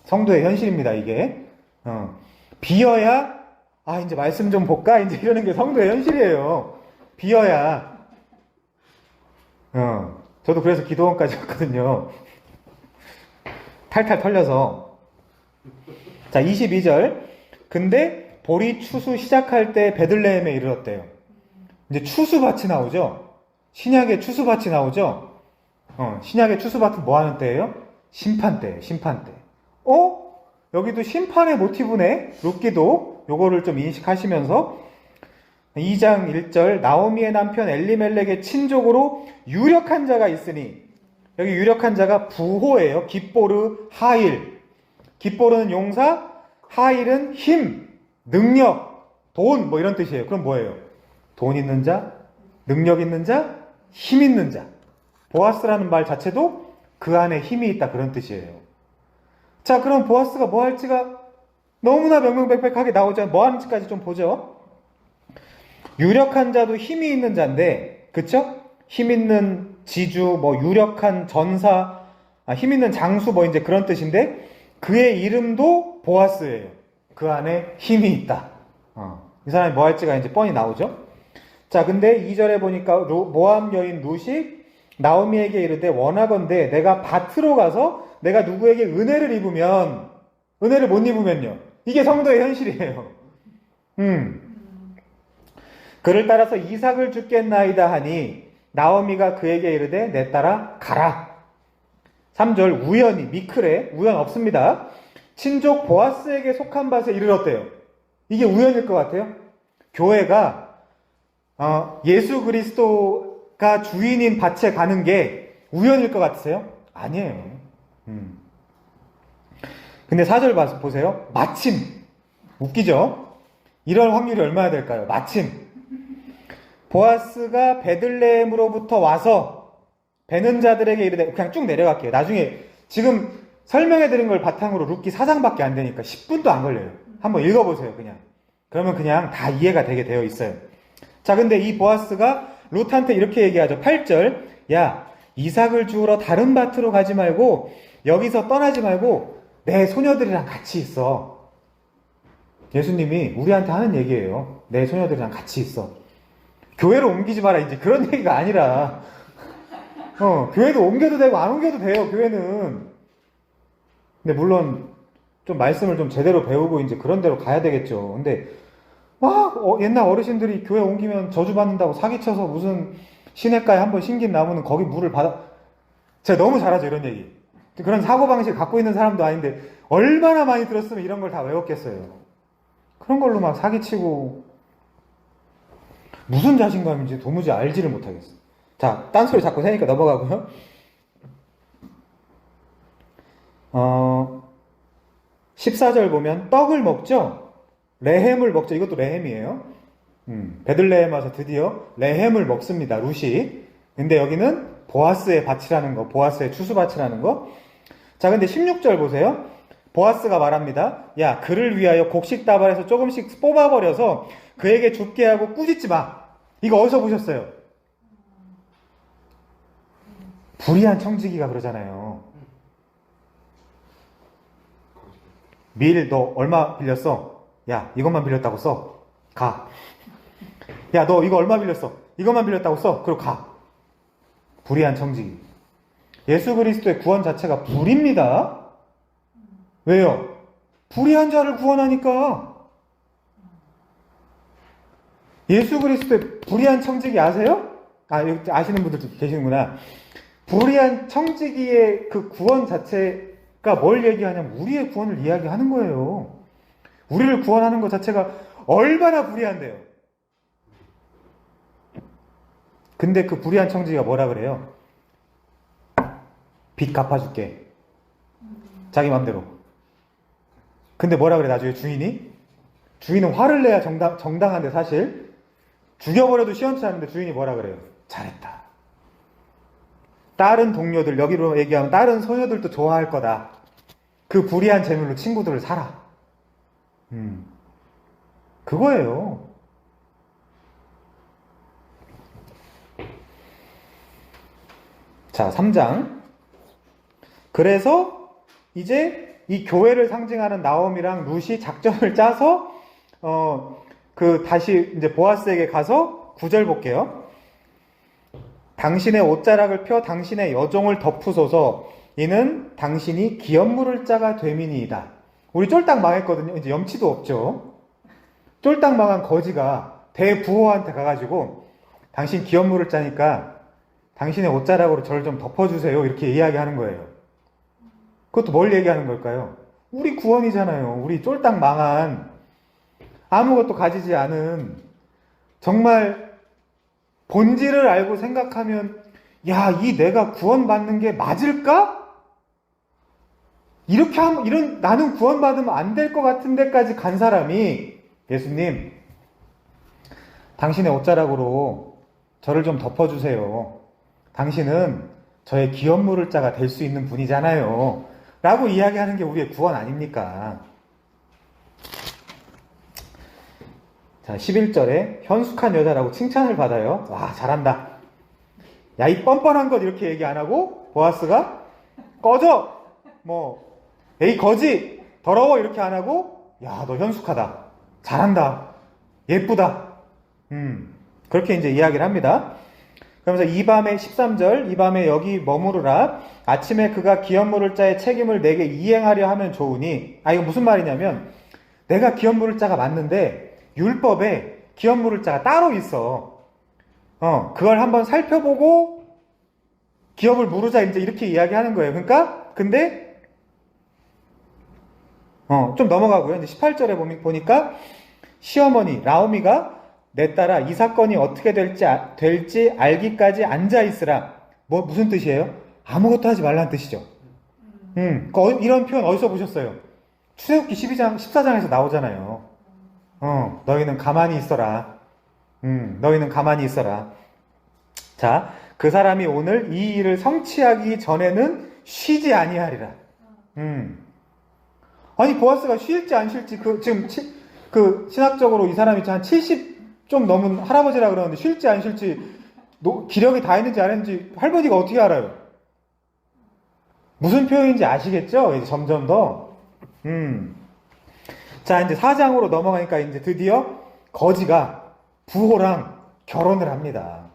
성도의 현실입니다, 이게. 비어야, 이제 말씀 좀 볼까? 이제 이러는 게 성도의 현실이에요. 비어야. 저도 그래서 기도원까지 갔거든요. 탈탈 털려서. 자, 22절. 근데 보리 추수 시작할 때 베들레헴에 이르렀대요. 이제 추수밭이 나오죠? 신약의 추수밭이 나오죠? 신약의 추수밭은 뭐 하는 때예요? 심판때예요, 심판때. 여기도 심판의 모티브네? 룻기도 요거를 좀 인식하시면서 2장 1절 나오미의 남편 엘리멜렉의 친족으로 유력한 자가 있으니, 여기 유력한 자가 부호예요. 깁보르, 하일. 깁보르는 용사, 하일은 힘, 능력, 돈 뭐 이런 뜻이에요. 그럼 뭐예요? 돈 있는 자, 능력 있는 자, 힘 있는 자. 보아스라는 말 자체도 그 안에 힘이 있다 그런 뜻이에요. 자, 그럼 보아스가 뭐 할지가 너무나 명명백백하게 나오죠. 뭐 하는지까지 좀 보죠. 유력한 자도 힘이 있는 자인데, 그쵸? 힘 있는 지주, 뭐 유력한 전사, 힘 있는 장수 뭐 이제 그런 뜻인데, 그의 이름도 보아스예요. 그 안에 힘이 있다. 이 사람이 뭐 할지가 이제 뻔히 나오죠. 자, 근데 2절에 보니까 모압 여인 룻이 나오미에게 이르되 원하건대 내가 밭으로 가서 내가 누구에게 은혜를 입으면, 은혜를 못 입으면요. 이게 성도의 현실이에요. 그를 따라서 이삭을 주겠나이다 하니 나오미가 그에게 이르되 내 따라 가라. 3절 우연히 미크레, 우연 없습니다. 친족 보아스에게 속한 밭에 이르렀대요. 이게 우연일 것 같아요? 교회가 예수 그리스도가 주인인 밭에 가는 게 우연일 것 같으세요? 아니에요. 근데 4절 보세요. 마침. 웃기죠? 이럴 확률이 얼마나 될까요? 마침. 보아스가 베들레헴으로부터 와서 베는 자들에게 이르되, 그냥 쭉 내려갈게요. 나중에 지금 설명해드린 걸 바탕으로 룻기 4장밖에 안 되니까 10분도 안 걸려요. 한번 읽어보세요, 그냥. 그러면 그냥 다 이해가 되게 되어 있어요. 자, 근데 이 보아스가 룻한테 이렇게 얘기하죠. 8절. 야, 이삭을 주우러 다른 밭으로 가지 말고 여기서 떠나지 말고 내 소녀들이랑 같이 있어. 예수님이 우리한테 하는 얘기예요. 내 소녀들이랑 같이 있어. 교회로 옮기지 마라, 이제 그런 얘기가 아니라, 교회도 옮겨도 되고 안 옮겨도 돼요, 교회는. 근데 물론 좀 말씀을 좀 제대로 배우고 이제 그런 데로 가야 되겠죠. 근데 막 옛날 어르신들이 교회 옮기면 저주받는다고 사기쳐서 무슨 시냇가에 한번 심긴 나무는 거기 물을 받아. 제가 너무 잘하죠, 이런 얘기. 그런 사고방식 갖고 있는 사람도 아닌데 얼마나 많이 들었으면 이런 걸 다 외웠겠어요. 그런 걸로 막 사기치고 무슨 자신감인지 도무지 알지를 못하겠어요. 자, 딴소리 자꾸 세니까 넘어가고요. 14절 보면 떡을 먹죠? 레헴을 먹죠. 이것도 레헴이에요. 베들레헴 와서 드디어 레헴을 먹습니다. 룻이. 근데 여기는 보아스의 밭이라는 거, 보아스의 추수밭이라는 거. 자, 근데 16절 보세요. 보아스가 말합니다. 야, 그를 위하여 곡식다발에서 조금씩 뽑아버려서 그에게 줍게 하고 꾸짖지 마. 이거 어디서 보셨어요? 불의한 청지기가 그러잖아요. 밀, 너 얼마 빌렸어? 야, 이것만 빌렸다고 써. 가. 야, 너 이거 얼마 빌렸어? 이것만 빌렸다고 써. 그리고 가. 불의한 청지기. 예수 그리스도의 구원 자체가 불입니다. 왜요? 불의한 자를 구원하니까. 예수 그리스도의 불의한 청지기 아세요? 여기 아시는 분들도 계시는구나. 불의한 청지기의 그 구원 자체가 뭘 얘기하냐면 우리의 구원을 이야기하는 거예요. 우리를 구원하는 것 자체가 얼마나 불의한데요. 근데 그 불의한 청지기가 뭐라 그래요? 빚 갚아줄게. 자기 맘대로. 근데 뭐라 그래 나중에 주인이? 주인은 화를 내야 정당한데 사실 죽여버려도 시원치 않은데 주인이 뭐라 그래요? 잘했다. 다른 동료들, 여기로 얘기하면 다른 소녀들도 좋아할 거다. 그 불의한 재물로 친구들을 사라. 그거예요. 자, 3장. 그래서 이제 이 교회를 상징하는 나옴이랑 룻이 작전을 짜서 다시 이제 보아스에게 가서 9절 볼게요. 당신의 옷자락을 펴 당신의 여종을 덮으소서. 이는 당신이 기업 물을 자가 됨이니이다. 우리 쫄딱 망했거든요. 이제 염치도 없죠. 쫄딱 망한 거지가 대부호한테 가가지고 당신 기업 물을 자니까 당신의 옷자락으로 저를 좀 덮어주세요. 이렇게 이야기하는 거예요. 그것도 뭘 얘기하는 걸까요? 우리 구원이잖아요. 우리 쫄딱 망한 아무것도 가지지 않은 정말 본질을 알고 생각하면 야, 이 내가 구원받는 게 맞을까? 이렇게 하면 나는 구원받으면 안 될 것 같은 데까지 간 사람이 예수님 당신의 옷자락으로 저를 좀 덮어주세요. 당신은 저의 기업 물을 자가 될 수 있는 분이잖아요. 라고 이야기하는 게 우리의 구원 아닙니까? 자, 11절에 현숙한 여자라고 칭찬을 받아요. 와, 잘한다. 야, 이 뻔뻔한 것 이렇게 얘기 안 하고 보아스가 꺼져! 에이 거지! 더러워! 이렇게 안 하고 야, 너 현숙하다. 잘한다. 예쁘다. 그렇게 이제 이야기를 합니다. 그러면서 이 밤에 13절 이 밤에 여기 머무르라. 아침에 그가 기업 물을 자의 책임을 내게 이행하려 하면 좋으니 이거 무슨 말이냐면 내가 기업 물을 자가 맞는데 율법에 기업 물을 자가 따로 있어. 그걸 한번 살펴보고 기업을 물으자 이제 이렇게 이야기하는 거예요. 그러니까 근데 좀 넘어가고요. 이제 18절에 보니까 시어머니 라오미가 내 딸아 이 사건이 어떻게 될지 알기까지 앉아 있으라. 무슨 뜻이에요? 아무것도 하지 말라는 뜻이죠. 이런 표현 어디서 보셨어요? 출애굽기 14장에서 나오잖아요. 너희는 가만히 있어라. 너희는 가만히 있어라. 자, 그 사람이 오늘 이 일을 성취하기 전에는 쉬지 아니하리라. 아니 보아스가 쉴지 안 쉴지 지금 신학적으로 이 사람이 한 70 좀 넘은 할아버지라 그러는데 쉴지 안 쉴지 기력이 다 있는지 안 했는지 할머니가 어떻게 알아요? 무슨 표현인지 아시겠죠? 이제 점점 더. 자, 이제 4장으로 넘어가니까 이제 드디어 거지가 부호랑 결혼을 합니다.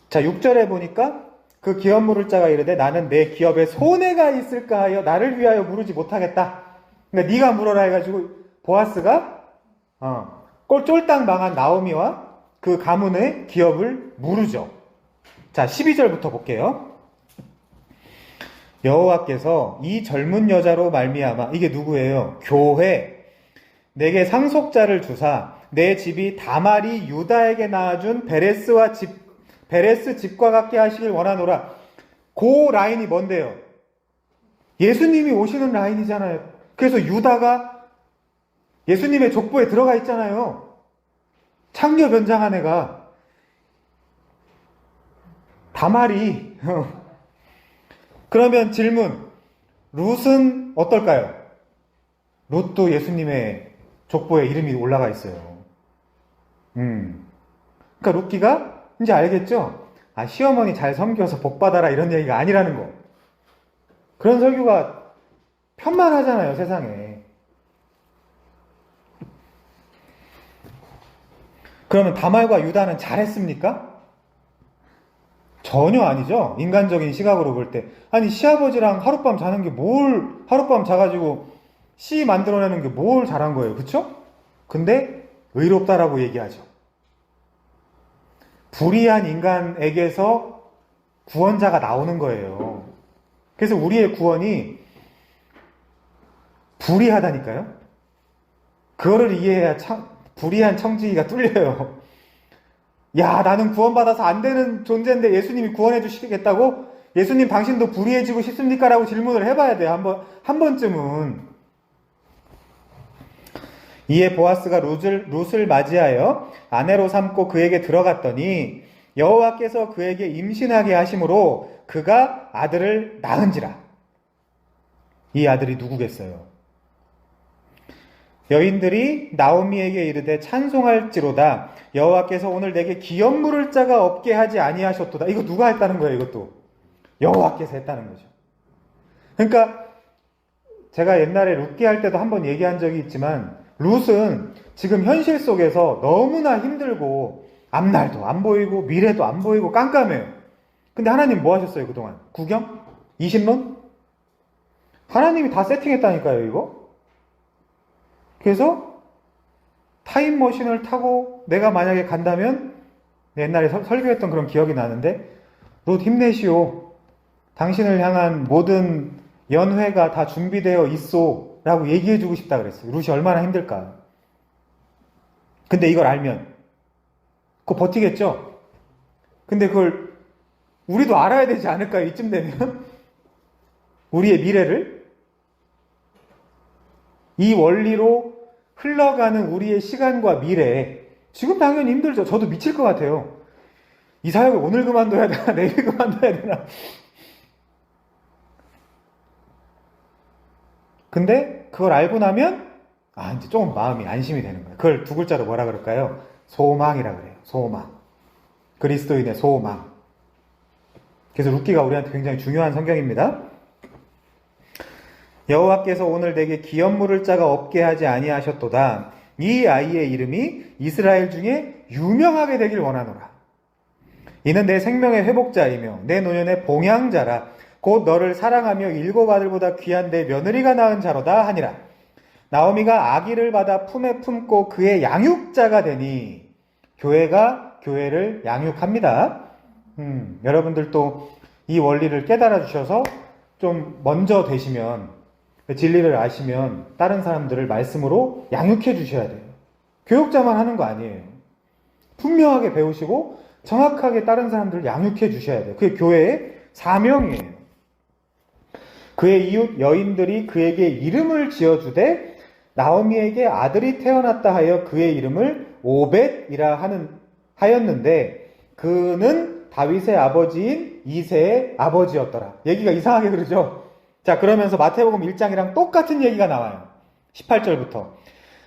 자, 6절에 보니까 그 기업 물을 자가 이르되 나는 내 기업에 손해가 있을까 하여 나를 위하여 물으지 못하겠다. 그러니까 네가 물어라 해가지고 보아스가 꼴쫄딱 망한 나오미와 그 가문의 기업을 물으죠. 자, 12절부터 볼게요. 여호와께서 이 젊은 여자로 말미암아, 이게 누구예요? 교회, 내게 상속자를 주사 내 집이 다말이 유다에게 낳아준 베레스 집과 같게 하시길 원하노라. 그 라인이 뭔데요? 예수님이 오시는 라인이잖아요. 그래서 유다가 예수님의 족보에 들어가 있잖아요. 창녀 변장한 애가. 다말이. 그러면 질문, 룻은 어떨까요? 룻도 예수님의 족보에 이름이 올라가 있어요. 그러니까 룻기가 이제 알겠죠? 아, 시어머니 잘 섬겨서 복 받아라 이런 얘기가 아니라는 거. 그런 설교가 편만하잖아요, 세상에. 그러면 다말과 유다는 잘했습니까? 전혀 아니죠. 인간적인 시각으로 볼 때. 아니, 시아버지랑 하룻밤 자는 게 하룻밤 자가지고 씨 만들어내는 게 뭘 잘한 거예요. 그쵸? 근데 의롭다라고 얘기하죠. 불의한 인간에게서 구원자가 나오는 거예요. 그래서 우리의 구원이 불의하다니까요. 그거를 이해해야 불의한 청지기가 뚫려요. 야, 나는 구원받아서 안 되는 존재인데 예수님이 구원해 주시겠다고? 예수님 당신도 불의해지고 싶습니까? 라고 질문을 해봐야 돼요. 한 번쯤은. 이에 보아스가 룻을 맞이하여 아내로 삼고 그에게 들어갔더니 여호와께서 그에게 임신하게 하심으로 그가 아들을 낳은지라. 이 아들이 누구겠어요? 여인들이 나오미에게 이르되 찬송할지로다. 여호와께서 오늘 내게 기업 물을 자가 없게 하지 아니하셨도다. 이거 누가 했다는 거예요, 이것도? 여호와께서 했다는 거죠. 그러니까 제가 옛날에 룻기 할 때도 한번 얘기한 적이 있지만 룻은 지금 현실 속에서 너무나 힘들고 앞날도 안 보이고 미래도 안 보이고 깜깜해요. 근데 하나님 뭐 하셨어요, 그동안? 구경? 이신론? 하나님이 다 세팅했다니까요, 이거? 그래서 타임머신을 타고 내가 만약에 간다면 옛날에 설교했던 그런 기억이 나는데 룻 힘내시오. 당신을 향한 모든 연회가 다 준비되어 있소 라고 얘기해주고 싶다 그랬어요. 룻이 얼마나 힘들까. 근데 이걸 알면 그거 버티겠죠? 근데 그걸 우리도 알아야 되지 않을까요? 이쯤 되면? 우리의 미래를? 이 원리로 흘러가는 우리의 시간과 미래, 지금 당연히 힘들죠. 저도 미칠 것 같아요. 이 사역을 오늘 그만둬야 되나, 내일 그만둬야 되나. 근데 그걸 알고 나면 이제 조금 마음이 안심이 되는 거예요. 그걸 두 글자로 뭐라 그럴까요? 소망이라 그래요. 소망. 그리스도인의 소망. 그래서 룻기가 우리한테 굉장히 중요한 성경입니다. 여호와께서 오늘 내게 기업 물을 자가 없게 하지 아니하셨도다. 이 아이의 이름이 이스라엘 중에 유명하게 되길 원하노라. 이는 내 생명의 회복자이며 내 노년의 봉양자라. 곧 너를 사랑하며 일곱 아들보다 귀한 내 며느리가 낳은 자로다 하니라. 나오미가 아기를 받아 품에 품고 그의 양육자가 되니, 교회가 교회를 양육합니다. 여러분들도 이 원리를 깨달아 주셔서 좀 먼저 되시면, 진리를 아시면 다른 사람들을 말씀으로 양육해 주셔야 돼요. 교육자만 하는 거 아니에요. 분명하게 배우시고 정확하게 다른 사람들을 양육해 주셔야 돼요. 그게 교회의 사명이에요. 그의 이웃 여인들이 그에게 이름을 지어주되 나오미에게 아들이 태어났다 하여 그의 이름을 오벳이라 하였는데 그는 다윗의 아버지인 이새의 아버지였더라. 얘기가 이상하게 그러죠. 자, 그러면서 마태복음 1장이랑 똑같은 얘기가 나와요. 18절부터.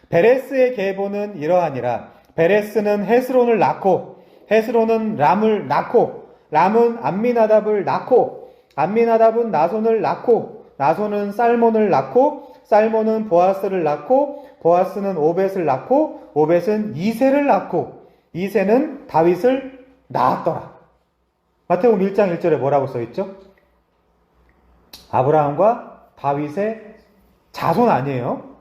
베레스의 계보는 이러하니라. 베레스는 헤스론을 낳고 헤스론은 람을 낳고 람은 암미나답을 낳고 암미나답은 나손을 낳고 나손은 살몬을 낳고 살몬은 보아스를 낳고 보아스는 오벳을 낳고 오벳은 이새를 낳고 이새는 다윗을 낳았더라. 마태복음 1장 1절에 뭐라고 써있죠? 아브라함과 다윗의 자손 아니에요?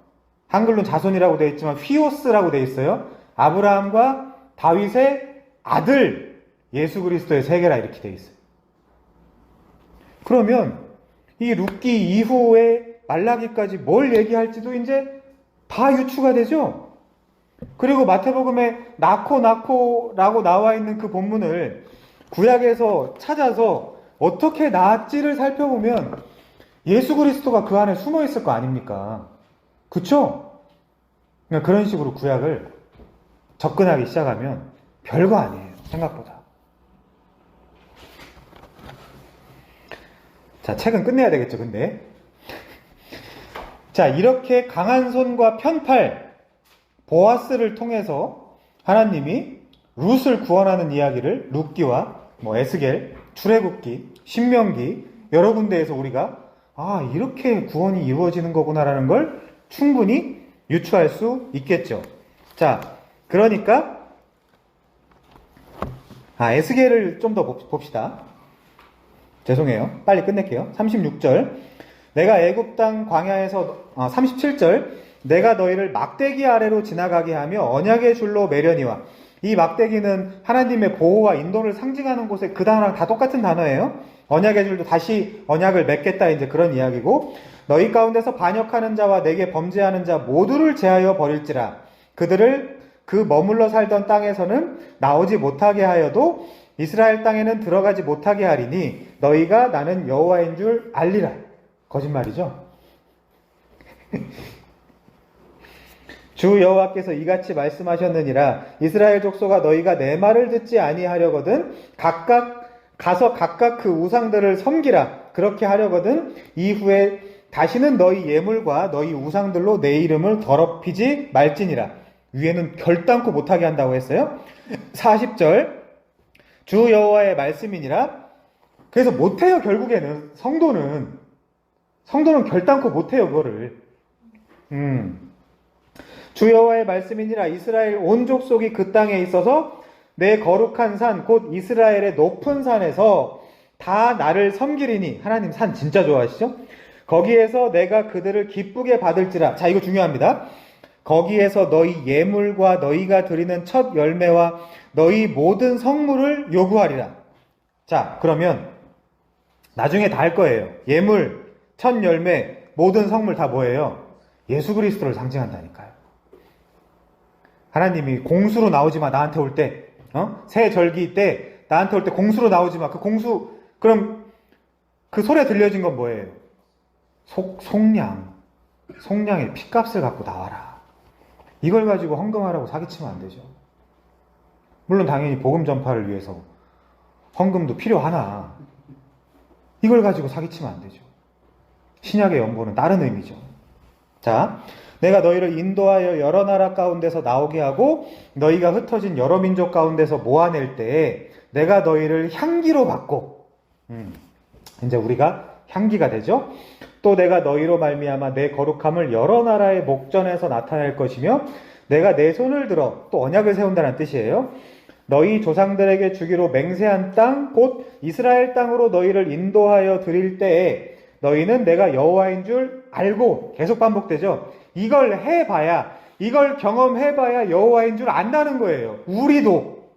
한글로는 자손이라고 되어 있지만 휘오스라고 되어 있어요. 아브라함과 다윗의 아들 예수 그리스도의 세계라 이렇게 되어 있어요. 그러면 이 룻기 이후에 말라기까지 뭘 얘기할지도 이제 다 유추가 되죠. 그리고 마태복음에 낳고라고 나와 있는 그 본문을 구약에서 찾아서 어떻게 낳았지를 살펴보면 예수 그리스도가 그 안에 숨어 있을 거 아닙니까? 그쵸? 그러니까 그런 식으로 구약을 접근하기 시작하면 별거 아니에요. 생각보다. 자, 책은 끝내야 되겠죠, 근데. 자, 이렇게 강한 손과 편팔, 보아스를 통해서 하나님이 룻을 구원하는 이야기를 룻기와 에스겔, 출애굽기, 신명기 여러 군데에서 우리가 이렇게 구원이 이루어지는 거구나라는 걸 충분히 유추할 수 있겠죠. 자, 그러니까 에스겔을 좀 더 봅시다. 죄송해요. 빨리 끝낼게요. 36절. 내가 애굽 땅 광야에서 37절. 내가 너희를 막대기 아래로 지나가게 하며 언약의 줄로 매려니와. 이 막대기는 하나님의 보호와 인도를 상징하는 곳에 그 단어랑 다 똑같은 단어예요. 언약의 줄도 다시 언약을 맺겠다 이제 그런 이야기고, 너희 가운데서 반역하는 자와 내게 범죄하는 자 모두를 제하여 버릴지라. 그들을 그 머물러 살던 땅에서는 나오지 못하게 하여도 이스라엘 땅에는 들어가지 못하게 하리니 너희가 나는 여호와인 줄 알리라. 거짓말이죠. 주 여호와께서 이같이 말씀하셨느니라. 이스라엘 족속아, 너희가 내 말을 듣지 아니하려거든 가서 각각 그 우상들을 섬기라. 그렇게 하려거든 이후에 다시는 너희 예물과 너희 우상들로 내 이름을 더럽히지 말지니라. 위에는 결단코 못하게 한다고 했어요. 40절. 주 여호와의 말씀이니라. 그래서 못해요. 결국에는 성도는 결단코 못해요. 그거를. 주 여호와의 말씀이니라. 이스라엘 온 족속이 그 땅에 있어서 내 거룩한 산 곧 이스라엘의 높은 산에서 다 나를 섬기리니. 하나님 산 진짜 좋아하시죠? 거기에서 내가 그들을 기쁘게 받을지라. 자, 이거 중요합니다. 거기에서 너희 예물과 너희가 드리는 첫 열매와 너희 모든 성물을 요구하리라. 자, 그러면 나중에 다 할 거예요. 예물, 첫 열매, 모든 성물 다 뭐예요? 예수 그리스도를 상징한다니까요. 하나님이 공수로 나오지 마, 나한테 올 때. 새 절기 때 나한테 올 때 공수로 나오지 마. 그 공수, 그럼 그 소리에 들려진 건 뭐예요? 속량의 핏값을 갖고 나와라. 이걸 가지고 헌금하라고 사기치면 안 되죠. 물론 당연히 복음 전파를 위해서 헌금도 필요하나 이걸 가지고 사기치면 안 되죠. 신약의 연보는 다른 의미죠. 자, 내가 너희를 인도하여 여러 나라 가운데서 나오게 하고 너희가 흩어진 여러 민족 가운데서 모아낼 때에 내가 너희를 향기로 받고 이제 우리가 향기가 되죠. 또 내가 너희로 말미암아 내 거룩함을 여러 나라의 목전에서 나타낼 것이며 내가 내 손을 들어 또 언약을 세운다는 뜻이에요. 너희 조상들에게 주기로 맹세한 땅 곧 이스라엘 땅으로 너희를 인도하여 드릴 때에 너희는 내가 여호와인 줄 알고. 계속 반복되죠. 이걸 해봐야, 이걸 경험해봐야 여호와인 줄 안다는 거예요. 우리도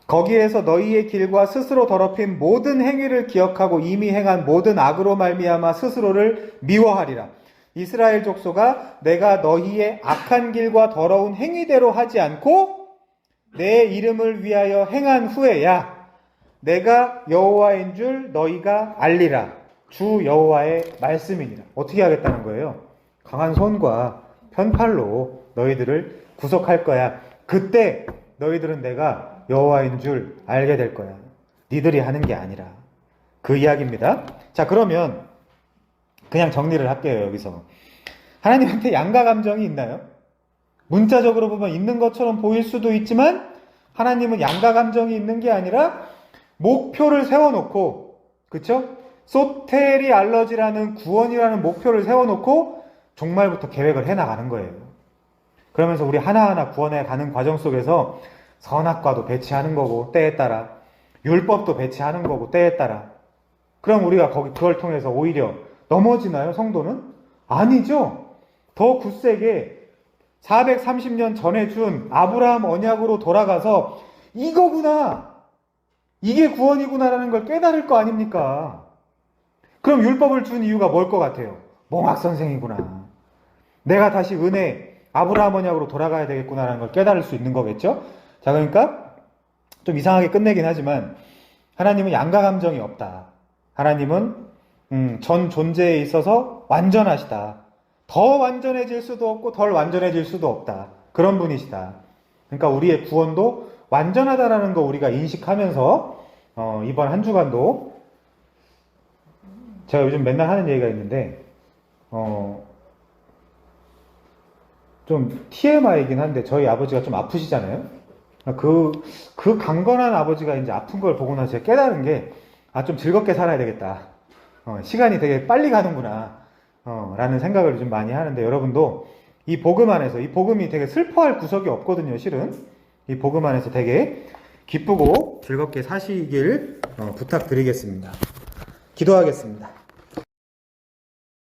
거기에서 너희의 길과 스스로 더럽힌 모든 행위를 기억하고 이미 행한 모든 악으로 말미암아 스스로를 미워하리라. 이스라엘 족속아, 내가 너희의 악한 길과 더러운 행위대로 하지 않고 내 이름을 위하여 행한 후에야 내가 여호와인 줄 너희가 알리라. 주 여호와의 말씀이니라. 어떻게 하겠다는 거예요? 강한 손과 편팔로 너희들을 구속할 거야. 그때 너희들은 내가 여호와인 줄 알게 될 거야. 니들이 하는 게 아니라. 그 이야기입니다. 자, 그러면 그냥 정리를 할게요. 여기서 하나님한테 양가 감정이 있나요? 문자적으로 보면 있는 것처럼 보일 수도 있지만 하나님은 양가 감정이 있는 게 아니라 목표를 세워놓고, 그쵸? 소테리 알러지라는 구원이라는 목표를 세워놓고 종말부터 계획을 해나가는 거예요. 그러면서 우리 하나하나 구원해 가는 과정 속에서 선악과도 배치하는 거고 때에 따라, 율법도 배치하는 거고 때에 따라. 그럼 우리가 그걸 통해서 오히려 넘어지나요? 성도는? 아니죠. 더 굳세게 430년 전에 준 아브라함 언약으로 돌아가서 이거구나, 이게 구원이구나라는 걸 깨달을 거 아닙니까? 그럼 율법을 준 이유가 뭘 것 같아요? 몽학선생이구나. 내가 다시 은혜, 아브라함 언약으로 돌아가야 되겠구나라는 걸 깨달을 수 있는 거겠죠? 자, 그러니까 좀 이상하게 끝내긴 하지만 하나님은 양가 감정이 없다. 하나님은 전 존재에 있어서 완전하시다. 더 완전해질 수도 없고 덜 완전해질 수도 없다. 그런 분이시다. 그러니까 우리의 구원도 완전하다라는 거 우리가 인식하면서 이번 한 주간도 제가 요즘 맨날 하는 얘기가 있는데 좀 TMI이긴 한데 저희 아버지가 좀 아프시잖아요. 그 강건한 아버지가 이제 아픈 걸 보고 나서 제가 깨달은 게 좀 즐겁게 살아야 되겠다. 시간이 되게 빨리 가는구나. 라는 생각을 좀 많이 하는데 여러분도 이 복음 안에서 이 복음이 되게 슬퍼할 구석이 없거든요. 실은 이 복음 안에서 되게 기쁘고 즐겁게 사시길 부탁드리겠습니다. 기도하겠습니다.